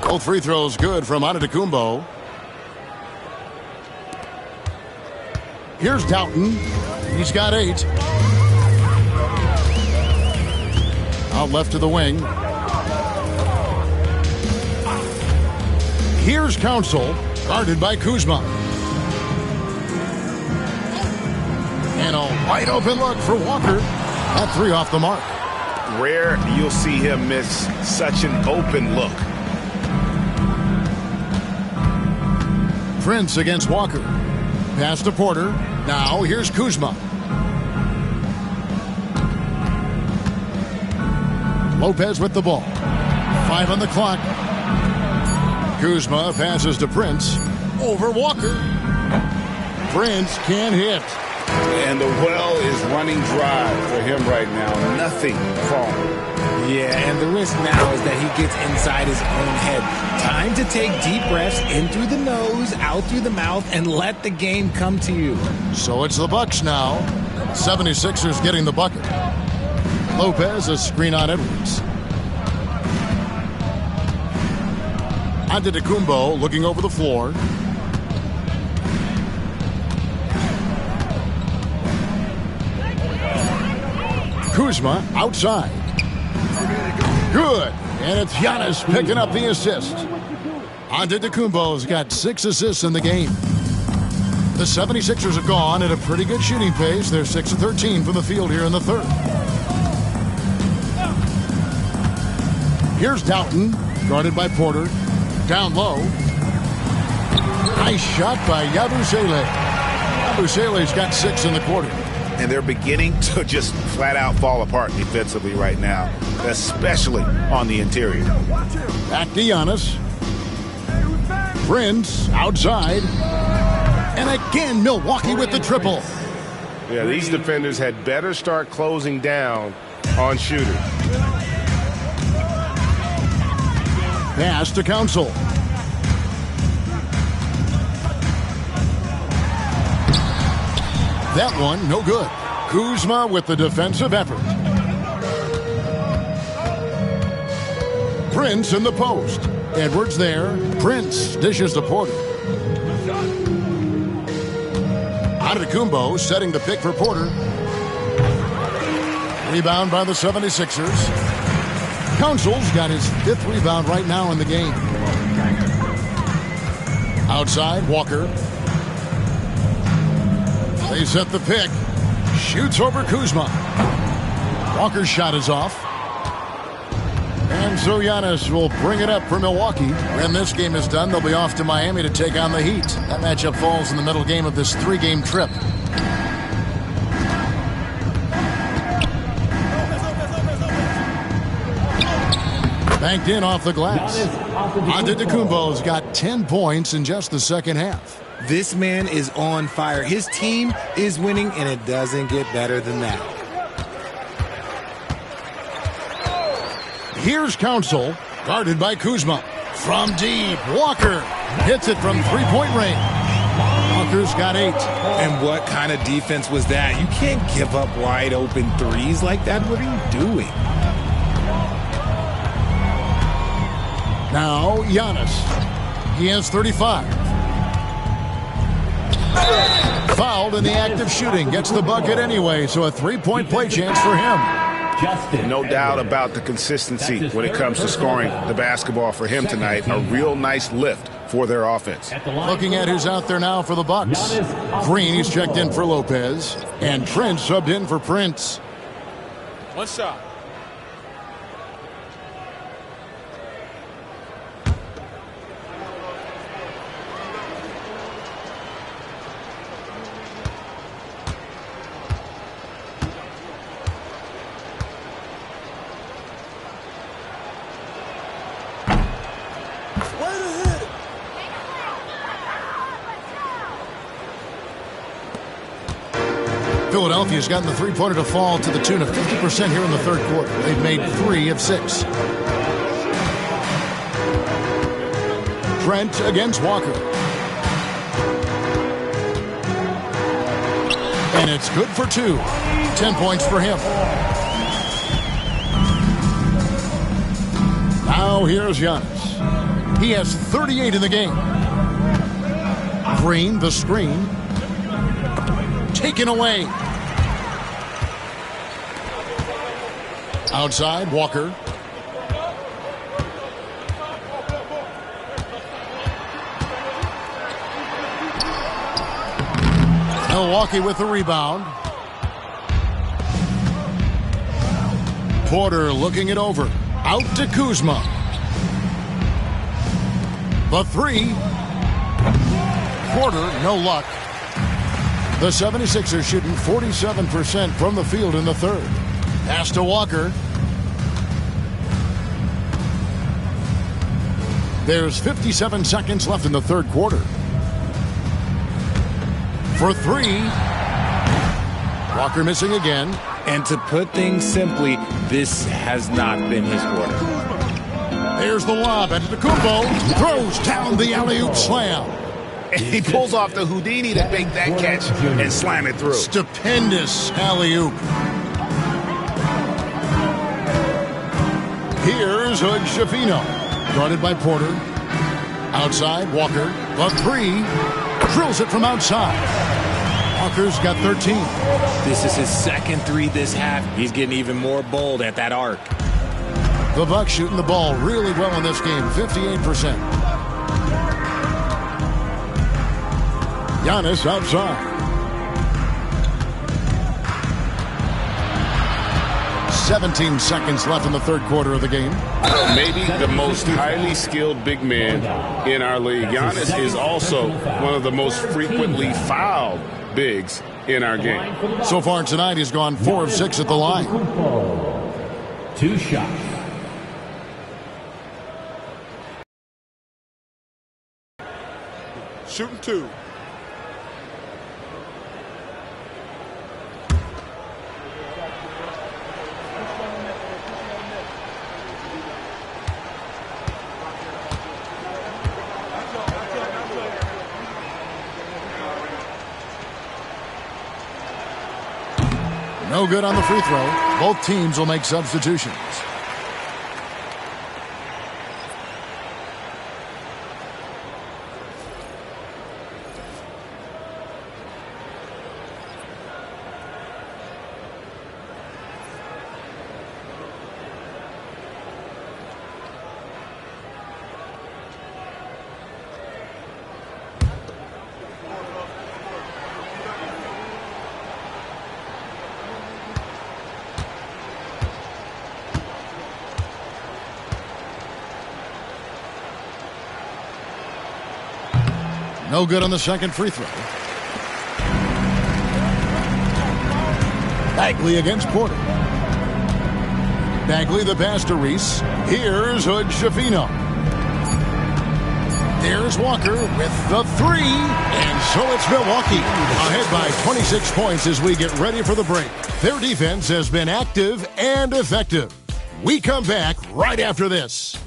Both free throws good from Antetokounmpo. Here's Doughton. He's got 8. Out left to the wing. Here's Counsell, guarded by Kuzma. And a wide open look for Walker. That 3 off the mark. Rare you'll see him miss such an open look. Prince against Walker. Pass to Porter. Now here's Kuzma. Lopez with the ball. 5 on the clock. Kuzma passes to Prince. Over Walker. Prince can't hit. And the well is running dry for him right now. Nothing falling. Yeah, and the risk now is that he gets inside his own head. Time to take deep breaths in through the nose, out through the mouth, and let the game come to you. So it's the Bucks now. 76ers getting the bucket. Lopez, a screen on Edwards. Antetokounmpo looking over the floor. Kuzma outside. Good. And it's Giannis picking up the assist. Antetokounmpo's got 6 assists in the game. The 76ers have gone at a pretty good shooting pace. They're 6 of 13 from the field here in the third. Here's Doughton, guarded by Porter. Down low. Nice shot by Yabusele. Yabusele's got 6 in the quarter. And they're beginning to just flat out fall apart defensively right now, especially on the interior. Back to Giannis. Prince outside. And again, Milwaukee with the triple. Yeah, these defenders had better start closing down on shooters. Pass to Council. That one, no good. Kuzma with the defensive effort. Prince in the post. Edwards there. Prince dishes to Porter. Antetokounmpo setting the pick for Porter. Rebound by the 76ers. Council's got his 5th rebound right now in the game. Outside, Walker. They set the pick. Shoots over Kuzma. Walker's shot is off. And so Giannis will bring it up for Milwaukee. When this game is done, they'll be off to Miami to take on the Heat. That matchup falls in the middle game of this 3-game trip. Banked in off the glass. Antetokounmpo's got 10 points in just the second half. This man is on fire. His team is winning, and it doesn't get better than that. Here's Council, guarded by Kuzma. From deep, Walker hits it from 3-point range. Walker's got 8. And what kind of defense was that? You can't give up wide open threes like that. What are you doing? Now, Giannis. He has 35. Fouled in the act of shooting. Gets the bucket anyway, so a 3-point play chance for him. No doubt about the consistency when it comes to scoring the basketball for him tonight. A real nice lift for their offense. Looking at who's out there now for the Bucks. Green, he's checked in for Lopez. And Trent subbed in for Prince. One shot. Philadelphia's gotten the 3-pointer to fall to the tune of 50% here in the third quarter. They've made 3 of 6. Trent against Walker. And it's good for 2. 10 points for him. Now here's Giannis. He has 38 in the game. Green, the screen. Taken away. Outside, Walker. Milwaukee with the rebound. Porter looking it over. Out to Kuzma. The 3. Porter, no luck. The 76ers shooting 47% from the field in the third. Pass to Walker. There's 57 seconds left in the third quarter. For 3. Walker missing again. And to put things simply, this has not been his quarter. There's the lob. Antetokounmpo throws down the alley-oop slam. And he pulls off the Houdini to make that catch and slam it through. Stupendous alley-oop. Here's Hood Schifino. Guarded by Porter. Outside, Walker. The 3. Drills it from outside. Walker's got 13. This is his second 3 this half. He's getting even more bold at that arc. The Bucks shooting the ball really well in this game. 58%. Giannis outside. 17 seconds left in the third quarter of the game. Maybe the most highly skilled big man in our league. Giannis is also one of the most frequently fouled bigs in our game. So far tonight, he's gone 4 of 6 at the line. 2 shots. Shooting 2. No good on the free throw. Both teams will make substitutions. No good on the second free throw. Bagley against Porter. Bagley the pass to Reese. Here's Hood-Schifino. There's Walker with the 3. And so it's Milwaukee ahead by 26 points as we get ready for the break. Their defense has been active and effective. We come back right after this.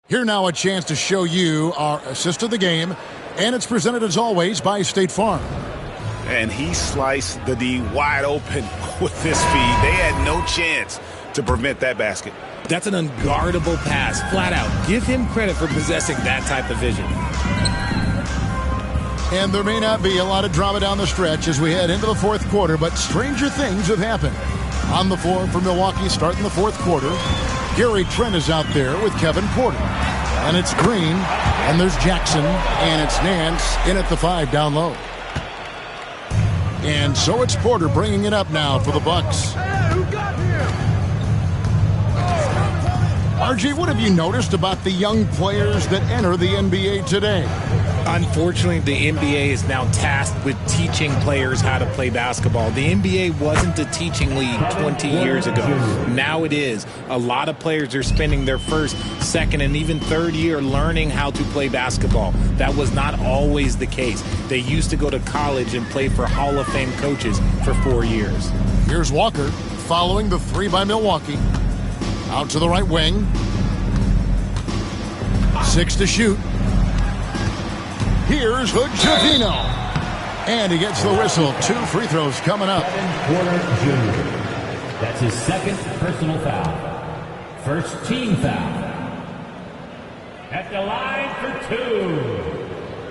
Here now a chance to show you our assist of the game, and it's presented as always by State Farm. And he sliced the D wide open with his feed. They had no chance to prevent that basket. That's an unguardable pass, flat out. Give him credit for possessing that type of vision. And there may not be a lot of drama down the stretch as we head into the fourth quarter, but stranger things have happened. On the floor for Milwaukee starting the fourth quarter, Gary Trent is out there with Kevin Porter. And it's Green, and there's Jackson, and it's Nance in at the 5 down low. And so it's Porter bringing it up now for the Bucks. RG, what have you noticed about the young players that enter the NBA today? Unfortunately, the NBA is now tasked with teaching players how to play basketball. The NBA wasn't a teaching league 20 years ago. Now it is. A lot of players are spending their first, second, and even third year learning how to play basketball. That was not always the case. They used to go to college and play for Hall of Fame coaches for 4 years. Here's Walker following the 3 by Milwaukee. Out to the right wing. 6 to shoot. Here's Hood-Schifino. And he gets the whistle. 2 free throws coming up. Porter Jr. That's his second personal foul. First team foul. At the line for 2,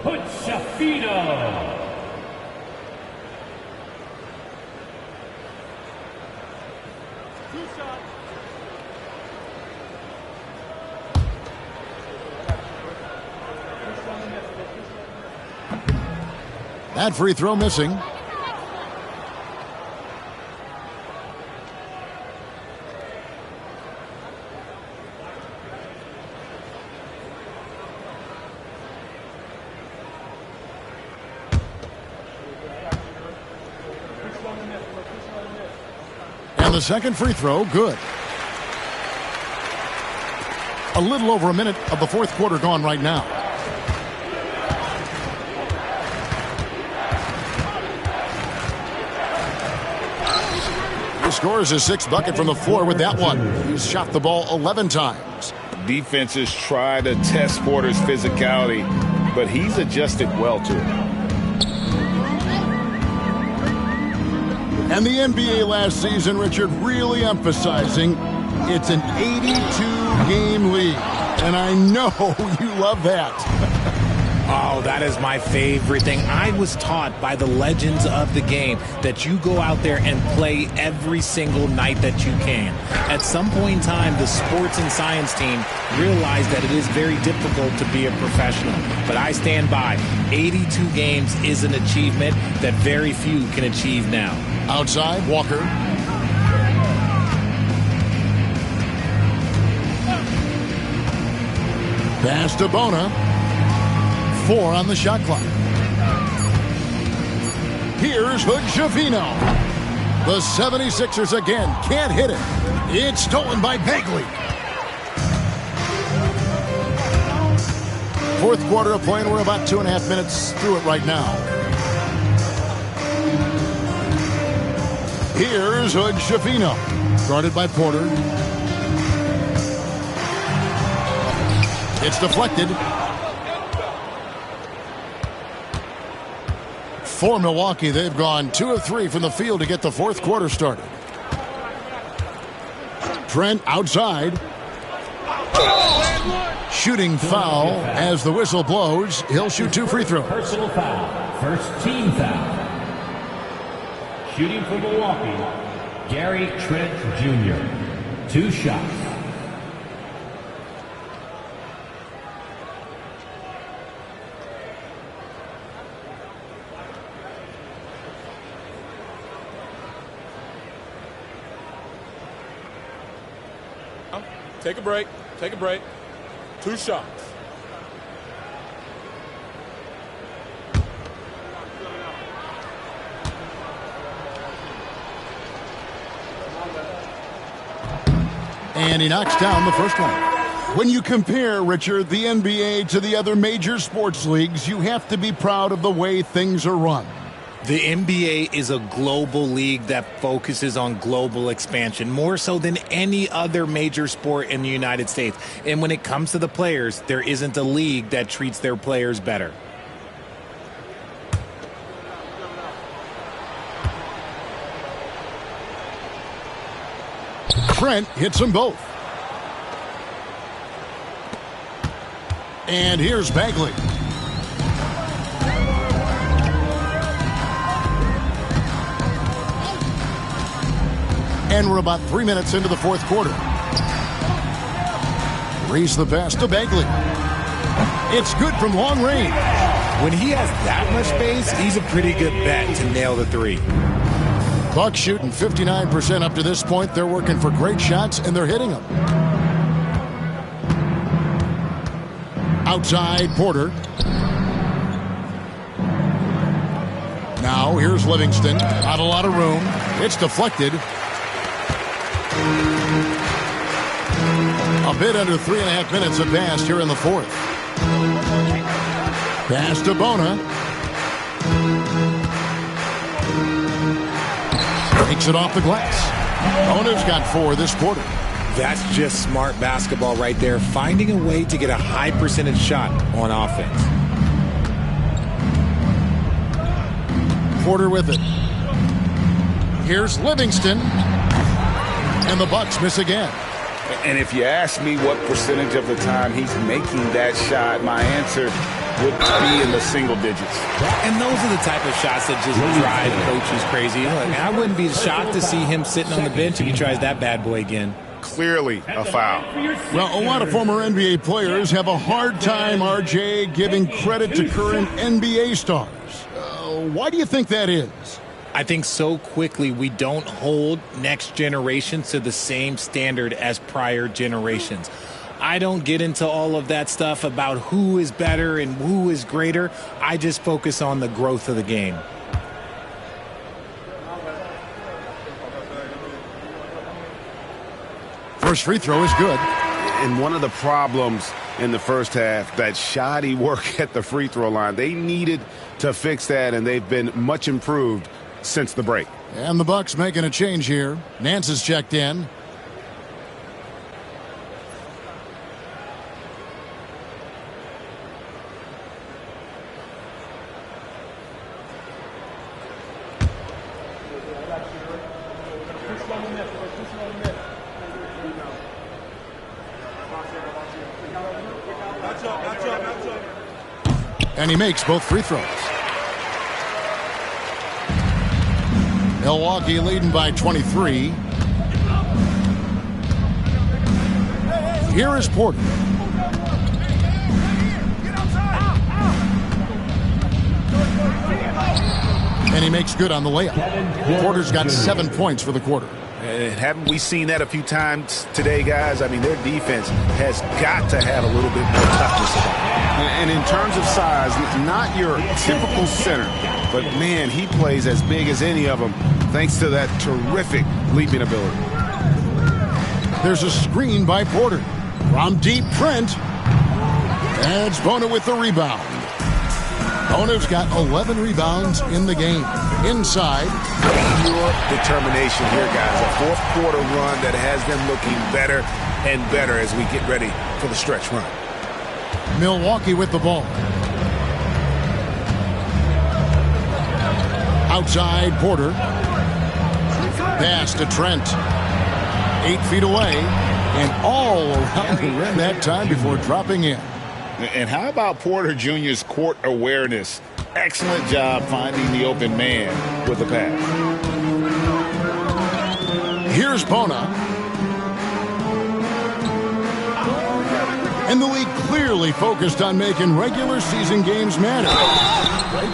Hood-Schifino. That free throw missing. And the second free throw, good. A little over a minute of the fourth quarter gone right now. Scores his 6th bucket from the floor with that one. He's shot the ball 11 times. Defenses try to test Porter's physicality, but he's adjusted well to it. And the NBA last season, Richard, really emphasizing it's an 82-game league. And I know you love that. Oh, that is my favorite thing. I was taught by the legends of the game that you go out there and play every single night that you can. At some point in time, the sports and science team realized that it is very difficult to be a professional. But I stand by. 82 games is an achievement that very few can achieve now. Outside, Walker. Pass to Bona. 4 on the shot clock. Here's Hood-Schifino. The 76ers again can't hit it. It's stolen by Bagley. Fourth quarter of play, and we're about 2.5 minutes through it right now. Here's Hood-Schifino. Guarded by Porter. It's deflected. For Milwaukee, they've gone 2 of 3 from the field to get the fourth quarter started. Trent outside. Shooting foul as the whistle blows. He'll shoot 2 free throws. Personal foul. First team foul. Shooting for Milwaukee, Gary Trent Jr. 2 shots. Take a break. Take a break. 2 shots. And he knocks down the first one. When you compare, Richard, the NBA to the other major sports leagues, you have to be proud of the way things are run. The NBA is a global league that focuses on global expansion, more so than any other major sport in the United States. And when it comes to the players, there isn't a league that treats their players better. Trent hits them both. And here's Bagley. And we're about 3 minutes into the fourth quarter. Raise the pass to Bagley. It's good from long range. When he has that much space, he's a pretty good bet to nail the 3. Bucks shooting 59% up to this point. They're working for great shots, and they're hitting them. Outside, Porter. Now, here's Livingston. Not a lot of room. It's deflected. A bit under 3.5 minutes have passed here in the fourth. Pass to Bona. Takes it off the glass. Bona's got 4 this quarter. That's just smart basketball right there, finding a way to get a high percentage shot on offense. Porter with it. Here's Livingston. And the Bucks miss again. And if you ask me what percentage of the time he's making that shot, my answer would be in the single digits. And those are the type of shots that just drive coaches crazy. Look, I wouldn't be shocked to see him sitting on the bench if he tries that bad boy again. Clearly a foul. Well, a lot of former NBA players have a hard time, RJ, giving credit to current NBA stars. Why do you think that is? I think so quickly we don't hold next generations to the same standard as prior generations. I don't get into all of that stuff about who is better and who is greater. I just focus on the growth of the game. First free throw is good. And one of the problems in the first half, that shoddy work at the free throw line. They needed to fix that, and they've been much improved since the break. And the Bucks making a change here. Nance is checked in. And he makes both free throws. Milwaukee leading by 23. Here is Porter. And he makes good on the layup. Porter's got 7 points for the quarter. And haven't we seen that a few times today, guys? I mean, their defense has got to have a little bit more toughness about it. And in terms of size, not your typical center, but man, he plays as big as any of them thanks to that terrific leaping ability. There's a screen by Porter. From deep, Trent. And it's Bona with the rebound. Bona's got 11 rebounds in the game. Inside. Pure determination here, guys. A fourth quarter run that has them looking better and better as we get ready for the stretch run. Milwaukee with the ball. Outside, Porter. Pass to Trent. 8 feet away. And all around the rim that time before dropping in. And how about Porter Jr.'s court awareness? Excellent job finding the open man with the pass. Here's Bona. And the league clearly focused on making regular season games matter.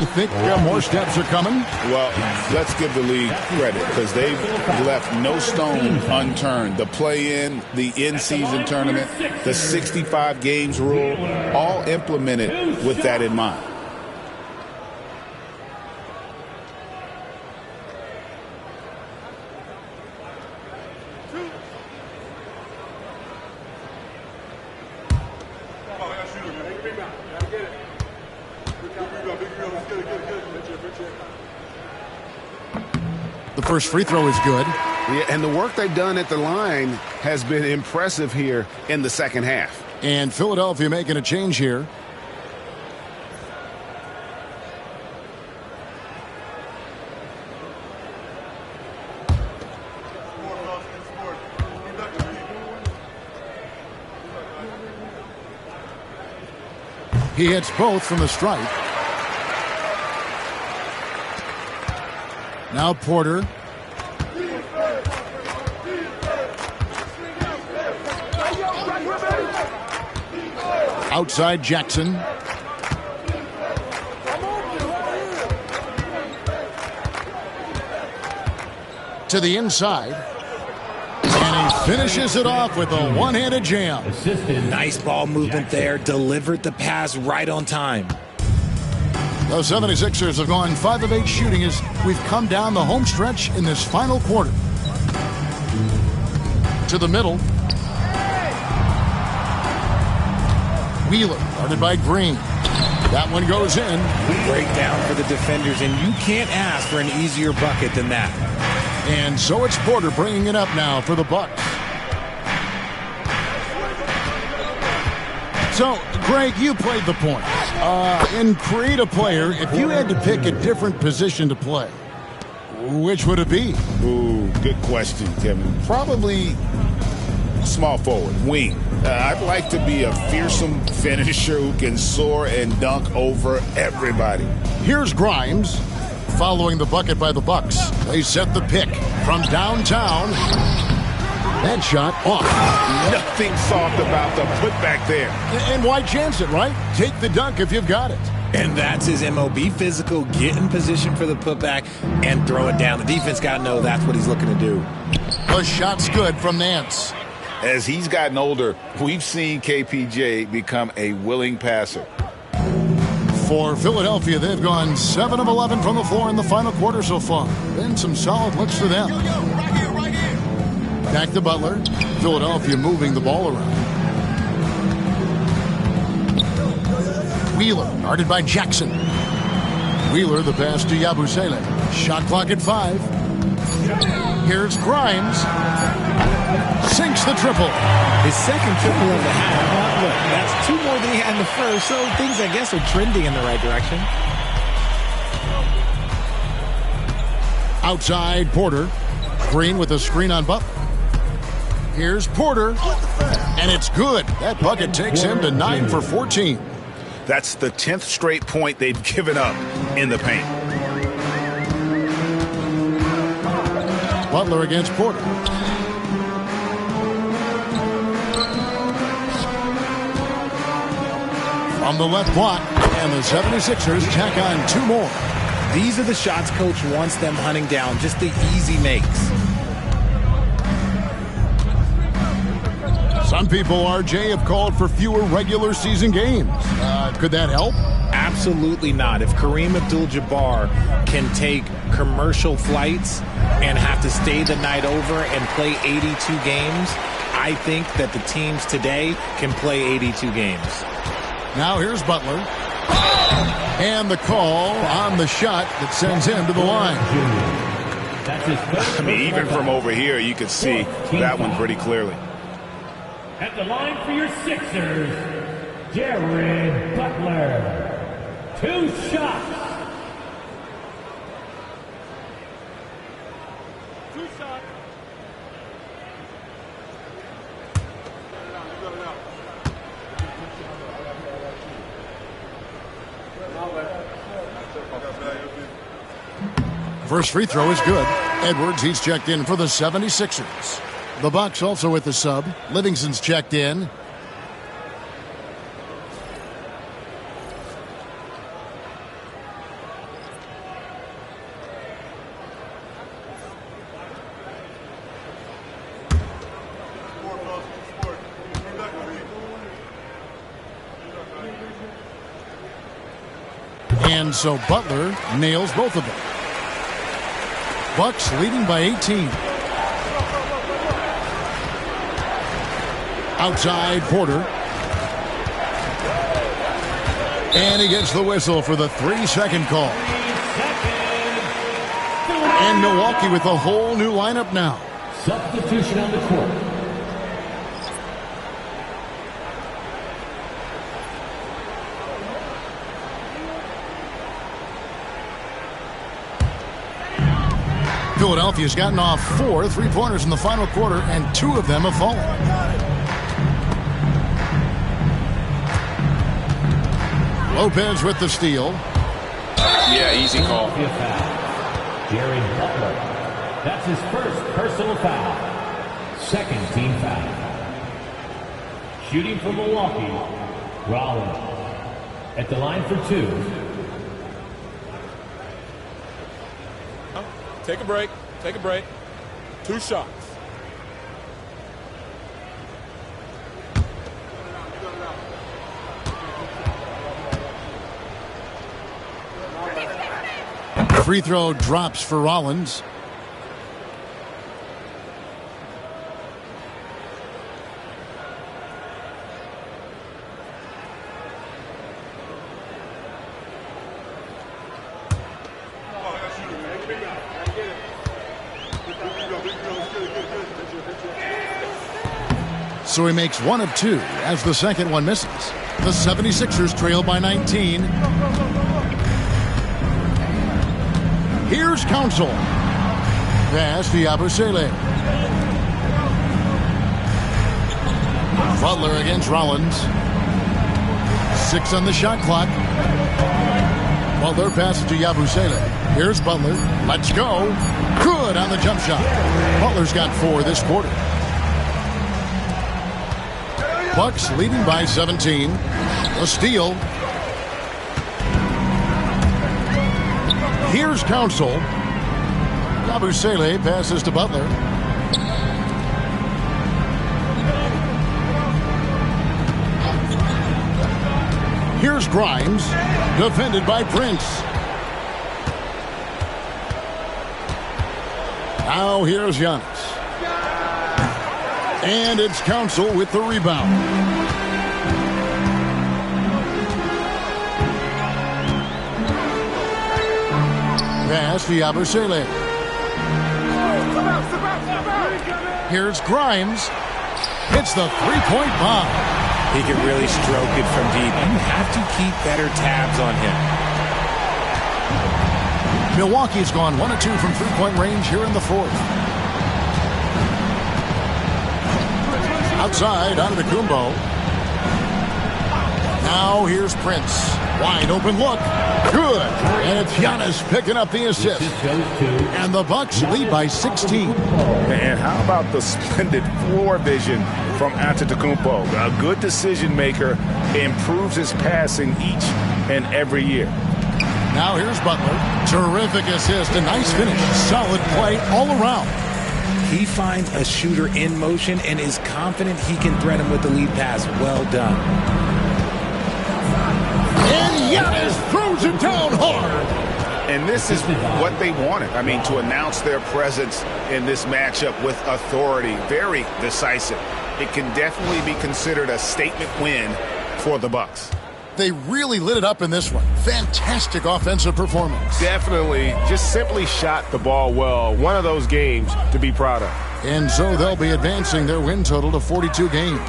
You think more steps are coming? Well, let's give the league credit because they've left no stone unturned. The play-in, the in-season tournament, the 65 games rule, all implemented with that in mind. The first free throw is good. Yeah, and the work they've done at the line has been impressive here in the second half. And Philadelphia making a change here. He hits both from the stripe. Now Porter. Outside Jackson. To the inside. And he finishes it off with a one-handed jam. Nice ball movement there. Delivered the pass right on time. The 76ers have gone 5 of 8 shooting as we've come down the home stretch in this final quarter. To the middle. Wheeler, guarded by Green. That one goes in. Breakdown for the defenders, and you can't ask for an easier bucket than that. And so it's Porter bringing it up now for the Bucks. So, Greg, you played the point. In Create a Player, if you had to pick a different position to play, which would it be? Ooh, good question, Kevin. Probably small forward, wing. I'd like to be a fearsome finisher who can soar and dunk over everybody. Here's Grimes following the bucket by the Bucks. They set the pick from downtown. That shot off. Nothing soft about the putback there. And why chance it, right? Take the dunk if you've got it. And that's his MO. Be physical, get in position for the putback, and throw it down. The defense got to know that's what he's looking to do. The shot's good from Nance. As he's gotten older, we've seen KPJ become a willing passer. For Philadelphia, they've gone 7 of 11 from the floor in the final quarter so far. Been some solid looks for them. Back to Butler. Philadelphia moving the ball around. Wheeler, guarded by Jackson. Wheeler, the pass to Yabusele. Shot clock at 5. Here's Grimes. Sinks the triple. His second triple of the half. Look, that's 2 more than he had in the first, so things, I guess, are trending in the right direction. Outside, Porter. Green with a screen on Butler. Here's Porter. And it's good. That bucket takes him to 9 for 14. That's the 10th straight point they've given up in the paint. Butler against Porter. From the left block, and the 76ers tack on 2 more. These are the shots Coach wants them hunting down, just the easy makes. Some people, RJ, have called for fewer regular season games. Could that help? Absolutely not. If Kareem Abdul-Jabbar can take commercial flights and have to stay the night over and play 82 games, I think that the teams today can play 82 games. Now here's Butler. And the call on the shot that sends him to the line. I mean, even from over here, you could see that one pretty clearly. At the line for your Sixers, Jared Butler. 2 shots. 2 shots. First free throw is good. Edwards, he's checked in for the 76ers. The Bucks also with the sub. Livingston's checked in. And so Butler nails both of them. Bucks leading by 18. Outside Porter. And he gets the whistle for the 3-second call. And Milwaukee with a whole new lineup now. Substitution on the court. Philadelphia's gotten off 4 3-pointers in the final quarter, and 2 of them have fallen. Lopez with the steal. Yeah, easy call. Jared Butler. That's his first personal foul. Second team foul. Shooting for Milwaukee, Rollins. At the line for 2. Take a break. Take a break. 2 shots. Free throw drops for Rollins. So he makes 1 of 2 as the second one misses. The 76ers trail by 19. Here's Council. Pass to Yabusele. Butler against Rollins. 6 on the shot clock. Butler passes to Yabusele. Here's Butler. Let's go. Good on the jump shot. Butler's got 4 this quarter. Bucks leading by 17. A steal. Here's Council. Yabusele passes to Butler. Here's Grimes. Defended by Prince. Now here's Giannis. And it's Council with the rebound. Pass to Yabusele. Here's Grimes. Hits the 3-point bomb. He can really stroke it from deep. You have to keep better tabs on him. Milwaukee's gone 1 of 2 from 3-point range here in the 4th. Outside, Antetokounmpo. Now here's Prince. Wide open look. Good. And it's Giannis picking up the assist. And the Bucks lead by 16. And how about the splendid floor vision from Antetokounmpo? A good decision maker, improves his passing each and every year. Now here's Butler. Terrific assist. A nice finish. Solid play all around. He finds a shooter in motion and is confident he can threat him with the lead pass. Well done. And Giannis throws it down hard. And this is what they wanted. I mean, to announce their presence in this matchup with authority. Very decisive. It can definitely be considered a statement win for the Bucks. They really lit it up in this one. Fantastic offensive performance. Definitely just simply shot the ball well. One of those games to be proud of. And so they'll be advancing their win total to 42 games.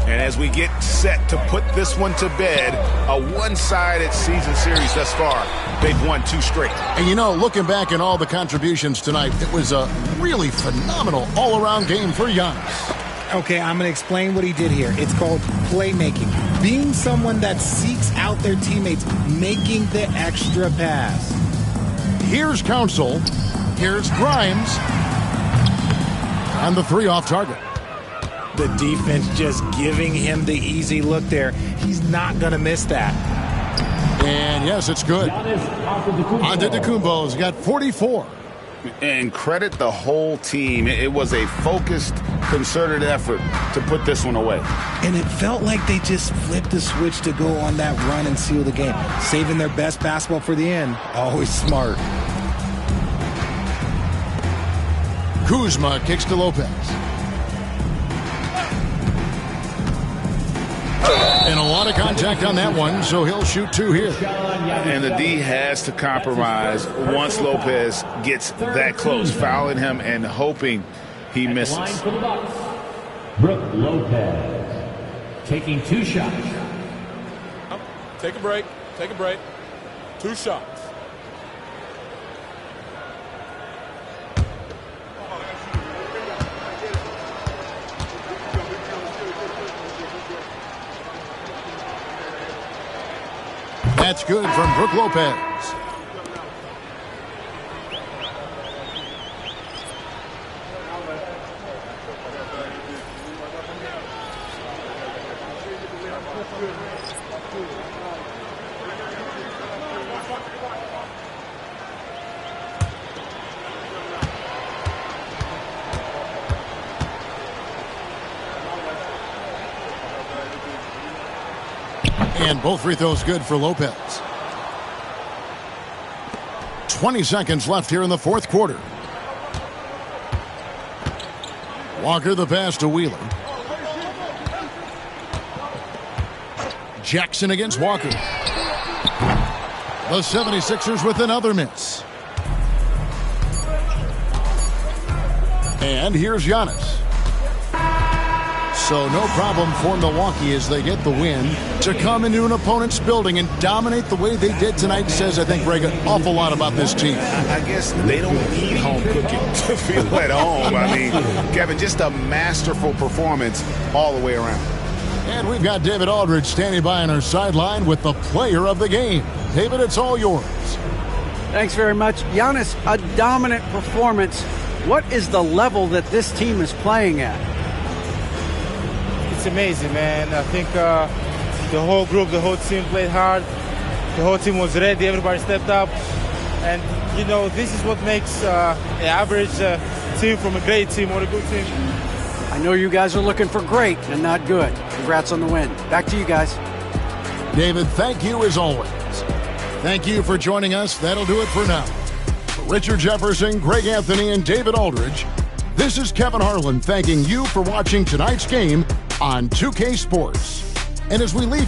And as we get set to put this one to bed, a one-sided season series thus far. They've won 2 straight. And you know, looking back at all the contributions tonight, it was a really phenomenal all-around game for Giannis. Okay, I'm going to explain what he did here. It's called playmaking. Being someone that seeks out their teammates, making the extra pass. Here's Council. Here's Grimes. And the 3 off target. The defense just giving him the easy look there. He's not going to miss that. And yes, it's good. Antetokounmpo's got 44. And credit the whole team. It was a focused, concerted effort to put this one away. And it felt like they just flipped the switch to go on that run and seal the game. Saving their best basketball for the end. Always smart. Kuzma kicks to Lopez. And a lot of contact on that one, so he'll shoot 2 here. And the D has to compromise once Lopez gets that close, fouling him and hoping he misses. Brook Lopez taking 2 shots. Take a break. Take a break. 2 shots. That's good from Brook Lopez. And both free throws good for Lopez. 20 seconds left here in the 4th quarter. Walker the pass to Wheeler. Jackson against Walker. The 76ers with another miss. And here's Giannis. So no problem for Milwaukee as they get the win. To come into an opponent's building and dominate the way they did tonight says, I think, Greg, an awful lot about this team. I guess they don't need home cooking to feel at home. I mean, Kevin, just a masterful performance all the way around. And we've got David Aldridge standing by on our sideline with the player of the game. David, it's all yours. Thanks very much. Giannis, a dominant performance. What is the level that this team is playing at? It's amazing, man. I think the whole group, the whole team played hard. The whole team was ready. Everybody stepped up. And, you know, this is what makes an average team from a great team or a good team. I know you guys are looking for great and not good. Congrats on the win. Back to you guys. David, thank you as always. Thank you for joining us. That'll do it for now. For Richard Jefferson, Greg Anthony, and David Aldridge, this is Kevin Harlan thanking you for watching tonight's game on 2K Sports. And as we leave